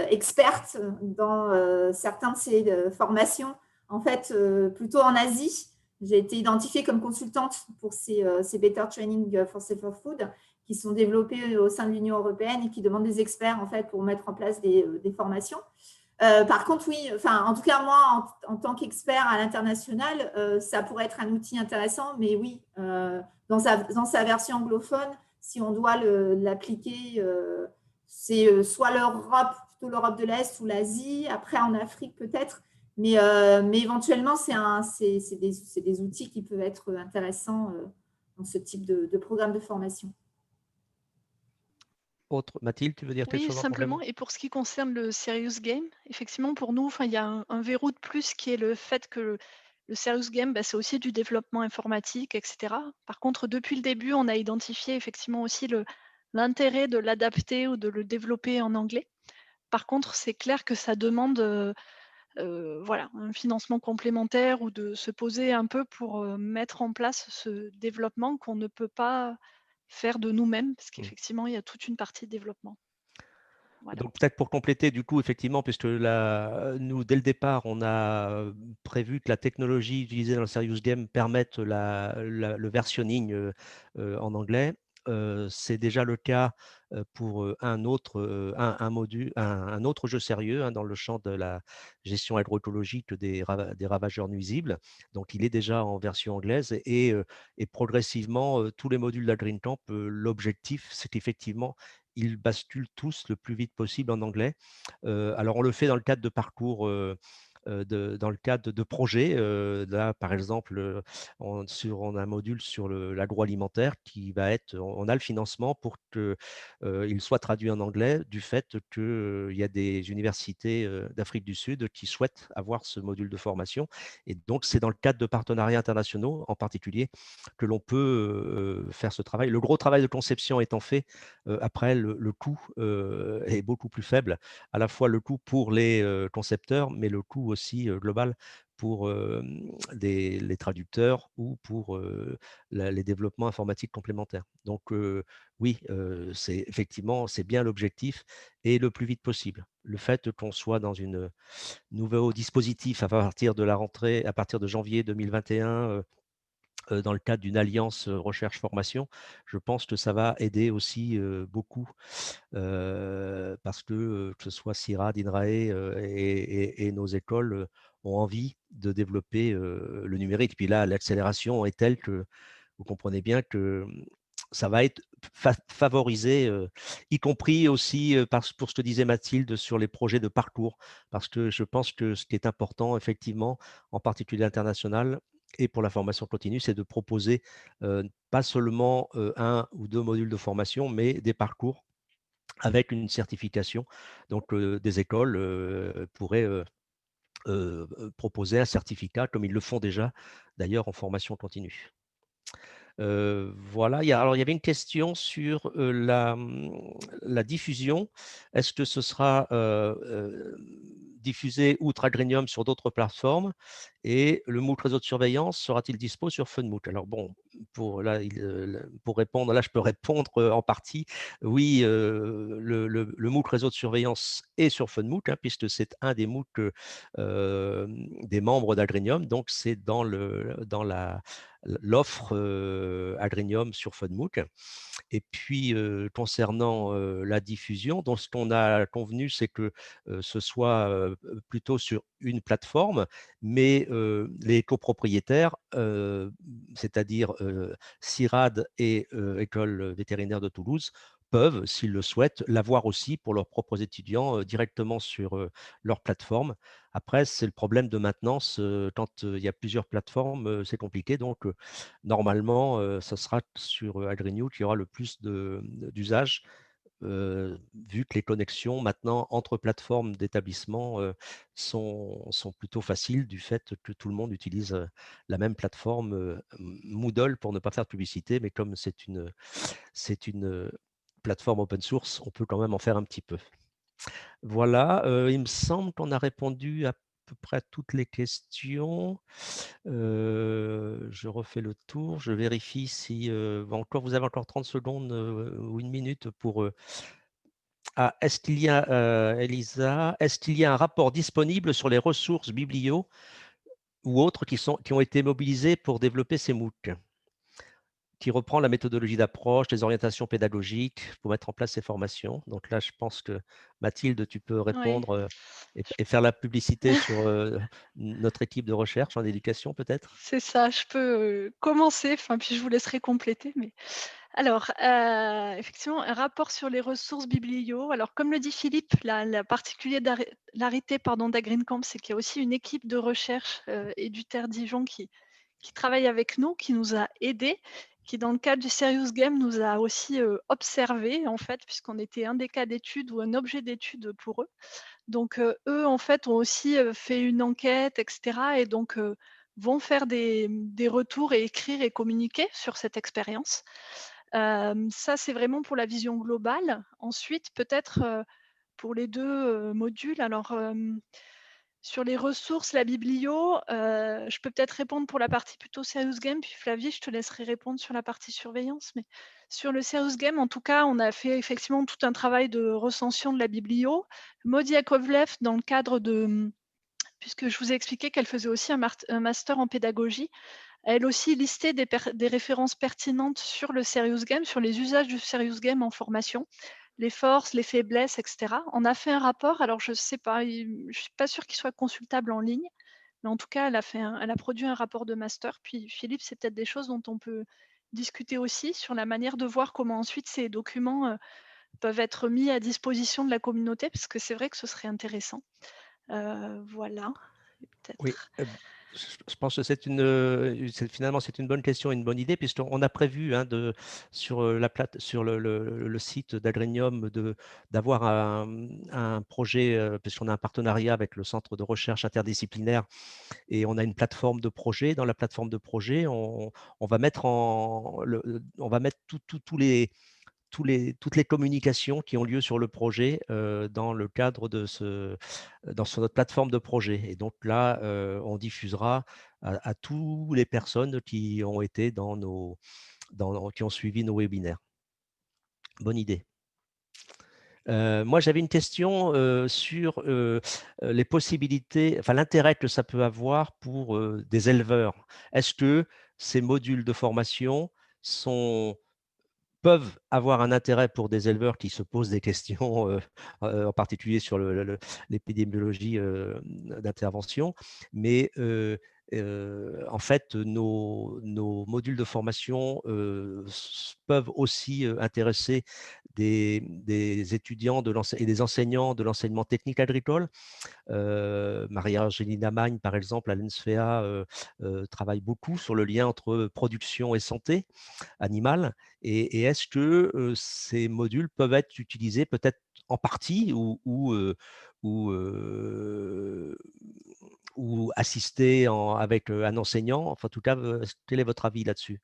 experte dans certains de ces formations. En fait, plutôt en Asie, j'ai été identifiée comme consultante pour ces Better Training for Safer Food qui sont développés au sein de l'Union européenne et qui demandent des experts en fait pour mettre en place des formations. Par contre, oui, enfin, en tout cas, moi, en tant qu'expert à l'international, ça pourrait être un outil intéressant, mais oui, dans sa version anglophone, si on doit l'appliquer, c'est soit l'Europe, plutôt l'Europe de l'Est ou l'Asie, après en Afrique peut-être, mais éventuellement, c'est des outils qui peuvent être intéressants dans ce type de programme de formation. Autre. Mathilde, tu veux dire quelque Oui, chose en complément? simplement. Et pour ce qui concerne le serious game, effectivement, pour nous, il y a un verrou de plus qui est le fait que le serious game, c'est aussi du développement informatique, etc. Par contre, depuis le début, on a identifié effectivement aussi l'intérêt de l'adapter ou de le développer en anglais. Par contre, c'est clair que ça demande voilà, un financement complémentaire ou de se poser un peu pour mettre en place ce développement qu'on ne peut pas faire de nous-mêmes, parce qu'effectivement, il y a toute une partie de développement. Voilà. Donc peut-être pour compléter, du coup, effectivement, puisque nous, dès le départ, on a prévu que la technologie utilisée dans le Serious Game permette le versionning en anglais. C'est déjà le cas pour un autre jeu sérieux dans le champ de la gestion agroécologique des ravageurs nuisibles. Donc, il est déjà en version anglaise et progressivement, tous les modules d'AgreenCamp, l'objectif, c'est qu'effectivement, ils basculent tous le plus vite possible en anglais. Alors, on le fait dans le cadre de parcours, dans le cadre de projets. Là, par exemple, on a un module sur l'agroalimentaire qui va être, on a le financement pour qu'il soit traduit en anglais du fait qu'il y a des universités d'Afrique du Sud qui souhaitent avoir ce module de formation. Et donc, c'est dans le cadre de partenariats internationaux en particulier que l'on peut faire ce travail. Le gros travail de conception étant fait, après, le coût est beaucoup plus faible, à la fois le coût pour les concepteurs, mais le coût aussi global pour les traducteurs ou pour les développements informatiques complémentaires. Donc oui, c'est effectivement, c'est bien l'objectif et le plus vite possible. Le fait qu'on soit dans une nouveau dispositif à partir de la rentrée, à partir de janvier 2021, dans le cadre d'une alliance recherche-formation, je pense que ça va aider aussi beaucoup parce que ce soit CIRAD, INRAE et nos écoles ont envie de développer le numérique. Et puis là, l'accélération est telle que vous comprenez bien que ça va être favorisé, y compris aussi pour ce que disait Mathilde sur les projets de parcours, parce que je pense que ce qui est important, effectivement, en particulier international, et pour la formation continue, c'est de proposer pas seulement 1 ou 2 modules de formation, mais des parcours avec une certification. Donc, des écoles pourraient proposer un certificat, comme ils le font déjà d'ailleurs en formation continue. Voilà, alors il y avait une question sur la diffusion. Est-ce que ce sera diffusé outre Agrinium sur d'autres plateformes? Et le MOOC réseau de surveillance sera-t-il dispo sur FunMOOC? Alors bon, pour répondre, là je peux répondre en partie. Oui, le MOOC réseau de surveillance est sur FunMOOC, hein, puisque c'est un des MOOC des membres d'Agrinium, donc c'est dans l'offre Agrinium sur FunMOOC. Et puis, concernant la diffusion, donc ce qu'on a convenu, c'est que ce soit plutôt sur une plateforme, mais les copropriétaires, c'est-à-dire CIRAD et École vétérinaire de Toulouse, peuvent, s'ils le souhaitent, l'avoir aussi pour leurs propres étudiants directement sur leur plateforme. Après, c'est le problème de maintenance. Quand il y a plusieurs plateformes, c'est compliqué. Donc, normalement, ça sera sur AgriNew qu'il y aura le plus d'usage, vu que les connexions maintenant entre plateformes d'établissement sont plutôt faciles du fait que tout le monde utilise la même plateforme Moodle, pour ne pas faire de publicité, mais comme c'est une plateforme open source, on peut quand même en faire un petit peu. Voilà, il me semble qu'on a répondu à peu près à toutes les questions. Je refais le tour, je vérifie si vous avez encore 30 secondes ou 1 minute pour. Est-ce qu'il y a, Elisa, est-ce qu'il y a un rapport disponible sur les ressources biblio ou autres qui ont été mobilisées pour développer ces MOOC, qui reprend la méthodologie d'approche, les orientations pédagogiques pour mettre en place ces formations? Donc là, je pense que Mathilde, tu peux Oui. répondre et faire la publicité sur notre équipe de recherche en éducation, peut-être? C'est ça, je peux commencer, puis je vous laisserai compléter. Mais alors, effectivement, un rapport sur les ressources biblio. Alors, comme le dit Philippe, la particularité d'AgreenCamp, c'est qu'il y a aussi une équipe de recherche EduTer Dijon qui travaille avec nous, qui nous a aidés, qui, dans le cadre du Serious Game, nous a aussi observés, en fait, puisqu'on était un des cas d'étude ou un objet d'étude pour eux. Donc, eux, en fait, ont aussi fait une enquête, etc. Et donc, vont faire des retours et écrire et communiquer sur cette expérience. Ça, c'est vraiment pour la vision globale. Ensuite, peut-être pour les 2 modules. Alors, sur les ressources, la biblio, je peux peut-être répondre pour la partie plutôt Serious Game, puis Flavie, je te laisserai répondre sur la partie surveillance. Mais sur le Serious Game, en tout cas, on a fait effectivement tout un travail de recension de la biblio. Maud Yakovlev, dans le cadre de, puisque je vous ai expliqué qu'elle faisait aussi un master en pédagogie, elle aussi listait des références pertinentes sur le Serious Game, sur les usages du Serious Game en formation, les forces, les faiblesses, etc. On a fait un rapport, alors je ne sais pas, je ne suis pas sûre qu'il soit consultable en ligne, mais en tout cas, elle a produit un rapport de master. Puis Philippe, c'est peut-être des choses dont on peut discuter aussi sur la manière de voir comment ensuite ces documents peuvent être mis à disposition de la communauté, parce que c'est vrai que ce serait intéressant. Voilà, Oui, peut-être. je pense que finalement, c'est une bonne question et une bonne idée, puisqu'on a prévu sur le site d'Agrinium d'avoir un projet, puisqu'on a un partenariat avec le Centre de recherche interdisciplinaire et on a une plateforme de projet. Dans la plateforme de projet, on va mettre on va mettre toutes les communications qui ont lieu sur le projet dans le cadre sur notre plateforme de projet. Et donc là, on diffusera à toutes les personnes qui ont été qui ont suivi nos webinaires. Bonne idée. Moi, j'avais une question sur les possibilités, enfin l'intérêt que ça peut avoir pour des éleveurs. Est-ce que ces modules de formation peuvent avoir un intérêt pour des éleveurs qui se posent des questions, en particulier sur l'épidémiologie d'intervention. Mais en fait, nos modules de formation peuvent aussi intéresser des étudiants et des enseignants de l'enseignement technique agricole. Maria-Angélina Magne, par exemple, à l'ENSFEA, travaille beaucoup sur le lien entre production et santé animale. Et est-ce que ces modules peuvent être utilisés peut-être en partie ou, ou assistés avec un enseignant? Enfin, en tout cas, quel est votre avis là-dessus?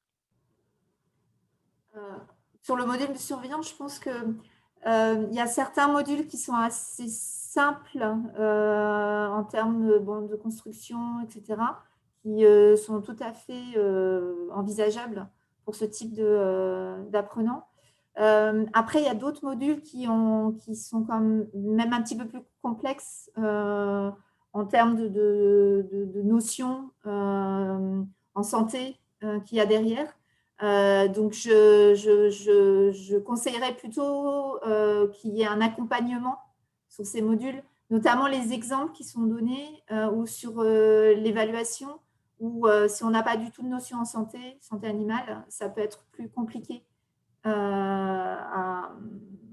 Sur le module de surveillance, je pense que il y a certains modules qui sont assez simples en termes de construction, etc., qui sont tout à fait envisageables pour ce type d'apprenants. Après, il y a d'autres modules qui sont quand même un petit peu plus complexes en termes de notions en santé qu'il y a derrière. Donc, je conseillerais plutôt qu'il y ait un accompagnement sur ces modules, notamment les exemples qui sont donnés ou sur l'évaluation, ou si on n'a pas du tout de notion en santé animale, ça peut être plus compliqué à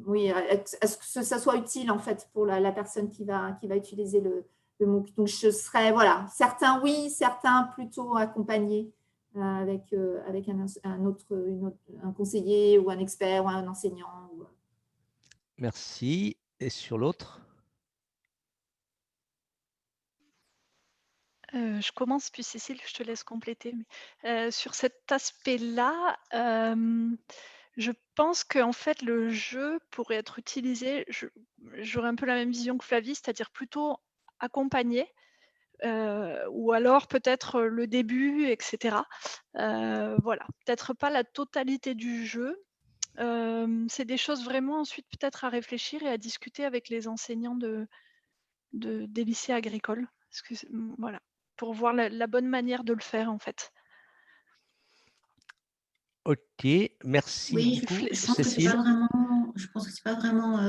ce que ça soit utile en fait pour la personne qui va utiliser le MOOC. Donc, je serais, voilà, certains oui, certains plutôt accompagnés avec un conseiller ou un expert ou un enseignant. Merci. Et sur l'autre? Je commence, puis Cécile, je te laisse compléter. Mais, sur cet aspect-là, je pense qu'en fait, le jeu pourrait être utilisé, j'aurais un peu la même vision que Flavie, c'est-à-dire plutôt accompagner, ou alors peut-être le début, et cetera. Voilà, peut-être pas la totalité du jeu. C'est des choses vraiment ensuite peut-être à réfléchir et à discuter avec les enseignants des lycées agricoles. Parce que voilà, pour voir la bonne manière de le faire en fait. Ok, merci. Oui, Du coup, je pense que c'est pas Cécile? vraiment, je pense que c'est pas vraiment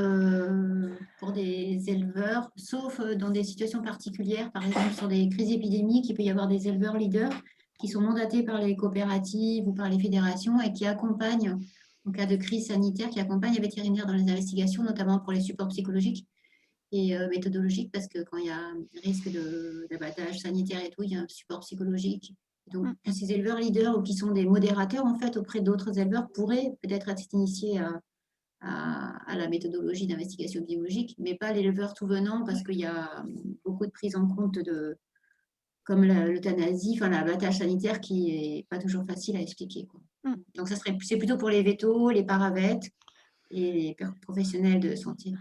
pour des éleveurs, sauf dans des situations particulières, par exemple sur des crises épidémiques, il peut y avoir des éleveurs leaders qui sont mandatés par les coopératives ou par les fédérations et qui accompagnent, en cas de crise sanitaire, qui accompagnent les vétérinaires dans les investigations, notamment pour les supports psychologiques et méthodologiques, parce que quand il y a un risque d'abattage sanitaire et tout, il y a un support psychologique. Donc, ces éleveurs leaders ou qui sont des modérateurs, en fait, auprès d'autres éleveurs, pourraient peut-être être initiés à la méthodologie d'investigation biologique, mais pas l'éleveur tout venant, parce qu'il y a beaucoup de prise en compte comme l'euthanasie, enfin l'abattage sanitaire, qui n'est pas toujours facile à expliquer, quoi. Donc, c'est plutôt pour les vétos, les paravètes et les professionnels de santé.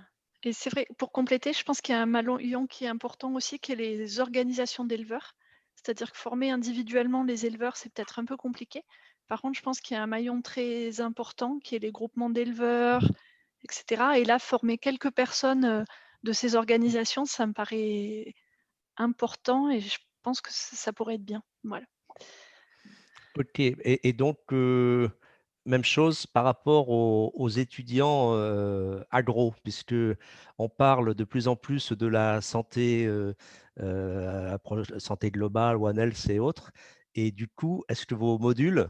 Et c'est vrai, pour compléter, je pense qu'il y a un maillon qui est important aussi, qui est les organisations d'éleveurs. C'est-à-dire que former individuellement les éleveurs, c'est peut-être un peu compliqué. Par contre, je pense qu'il y a un maillon très important, qui est les groupements d'éleveurs, etc. Et là, former quelques personnes de ces organisations, ça me paraît important et je pense que ça pourrait être bien. Voilà. Ok, et donc, même chose par rapport aux étudiants agro, puisque on parle de plus en plus de la santé, santé globale, One Health et autres. Et du coup, est-ce que vos modules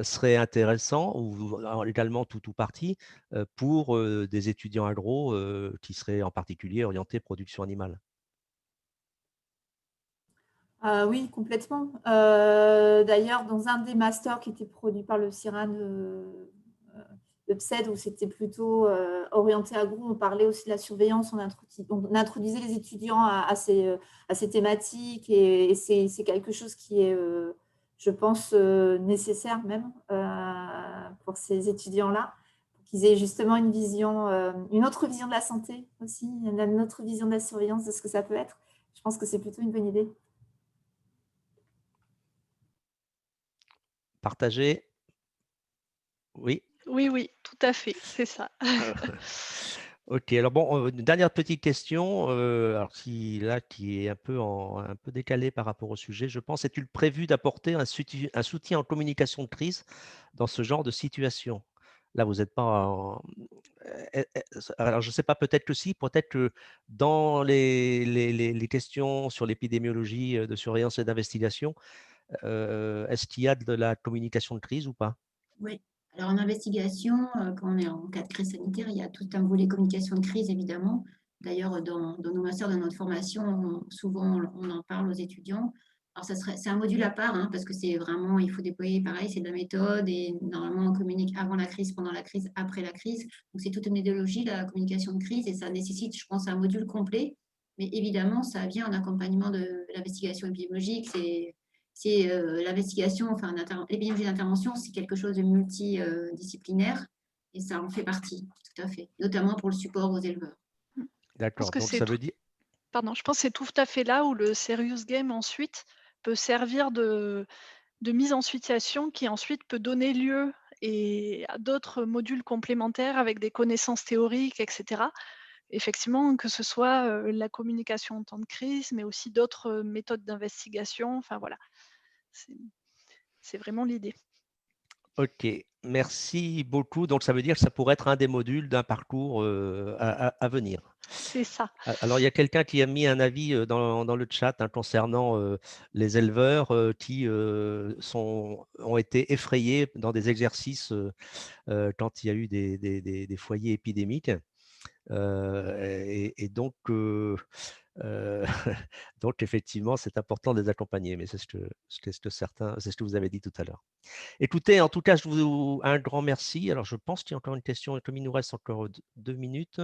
seraient intéressants, ou également tout ou partie, pour des étudiants agro qui seraient en particulier orientés production animale? Oui, complètement. D'ailleurs, dans un des masters qui était produit par le CIRAN de PSED, où c'était plutôt orienté agro, on parlait aussi de la surveillance, on introduisait les étudiants à ces thématiques, et c'est quelque chose qui est, je pense, nécessaire même pour ces étudiants-là, pour qu'ils aient justement une autre vision de la santé aussi, une autre vision de la surveillance, de ce que ça peut être. Je pense que c'est plutôt une bonne idée. Partagé? Oui. Oui, oui, tout à fait, c'est ça. Ok, alors bon, une dernière petite question, alors qui est un peu décalée par rapport au sujet, je pense. Est-il prévu d'apporter un soutien en communication de crise dans ce genre de situation? Là, vous n'êtes pas alors, je ne sais pas, peut-être que si, peut-être que dans les questions sur l'épidémiologie de surveillance et d'investigation, est-ce qu'il y a de la communication de crise ou pas? Oui. Alors en investigation, quand on est en cas de crise sanitaire, il y a tout un volet communication de crise, évidemment. D'ailleurs, dans nos masters, dans notre formation, souvent on en parle aux étudiants. Alors c'est un module à part, hein, parce que c'est vraiment, il faut déployer, pareil, c'est de la méthode et normalement on communique avant la crise, pendant la crise, après la crise. Donc c'est toute une idéologie, la communication de crise, et ça nécessite, je pense, un module complet. Mais évidemment, ça vient en accompagnement de l'investigation épidémiologique. C'est l'investigation, enfin, l'épidémiologie d'intervention, c'est quelque chose de multidisciplinaire et ça en fait partie, tout à fait, notamment pour le support aux éleveurs. Je pense D'accord, que donc c'est ça tout veut dire… pardon, je pense que c'est tout à fait là où le serious game ensuite peut servir de mise en situation qui ensuite peut donner lieu à d'autres modules complémentaires avec des connaissances théoriques et cetera. Effectivement, que ce soit, la communication en temps de crise, mais aussi d'autres, méthodes d'investigation, enfin voilà. C'est c'est vraiment l'idée. Ok, merci beaucoup. Donc, ça veut dire que ça pourrait être un des modules d'un parcours à venir. C'est ça. Alors, il y a quelqu'un qui a mis un avis dans le chat hein, concernant les éleveurs qui ont été effrayés dans des exercices quand il y a eu des foyers épidémiques. Et donc, donc, effectivement, c'est important de les accompagner, mais c'est ce que vous avez dit tout à l'heure. Écoutez, en tout cas, je vous un grand merci. Alors, je pense qu'il y a encore une question et comme il nous reste encore 2 minutes.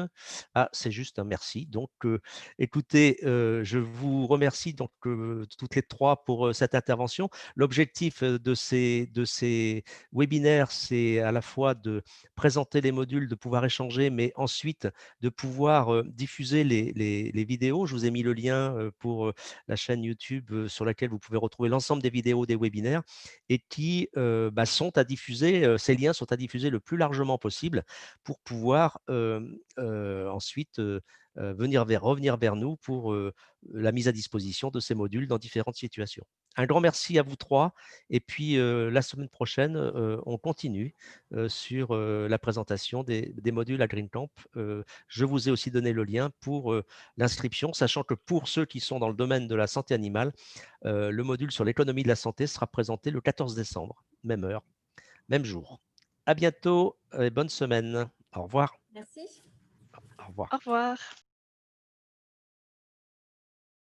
Ah, c'est juste un merci. Donc, écoutez, je vous remercie donc toutes les 3 pour, cette intervention. L'objectif, de ces webinaires, c'est à la fois de présenter les modules, de pouvoir échanger, mais ensuite de pouvoir, diffuser les vidéos. Je vous ai mis le lien, pour, la chaîne YouTube, sur laquelle vous pouvez retrouver l'ensemble des vidéos des webinaires et qui sont à diffuser, ces liens sont à diffuser le plus largement possible pour pouvoir ensuite revenir vers nous pour la mise à disposition de ces modules dans différentes situations. Un grand merci à vous 3 et puis la semaine prochaine, on continue sur la présentation des modules à GreenCamp. Je vous ai aussi donné le lien pour l'inscription, sachant que pour ceux qui sont dans le domaine de la santé animale, le module sur l'économie de la santé sera présenté le 14 décembre, même heure, même jour. À bientôt et bonne semaine. Au revoir. Merci. Au revoir. Au revoir.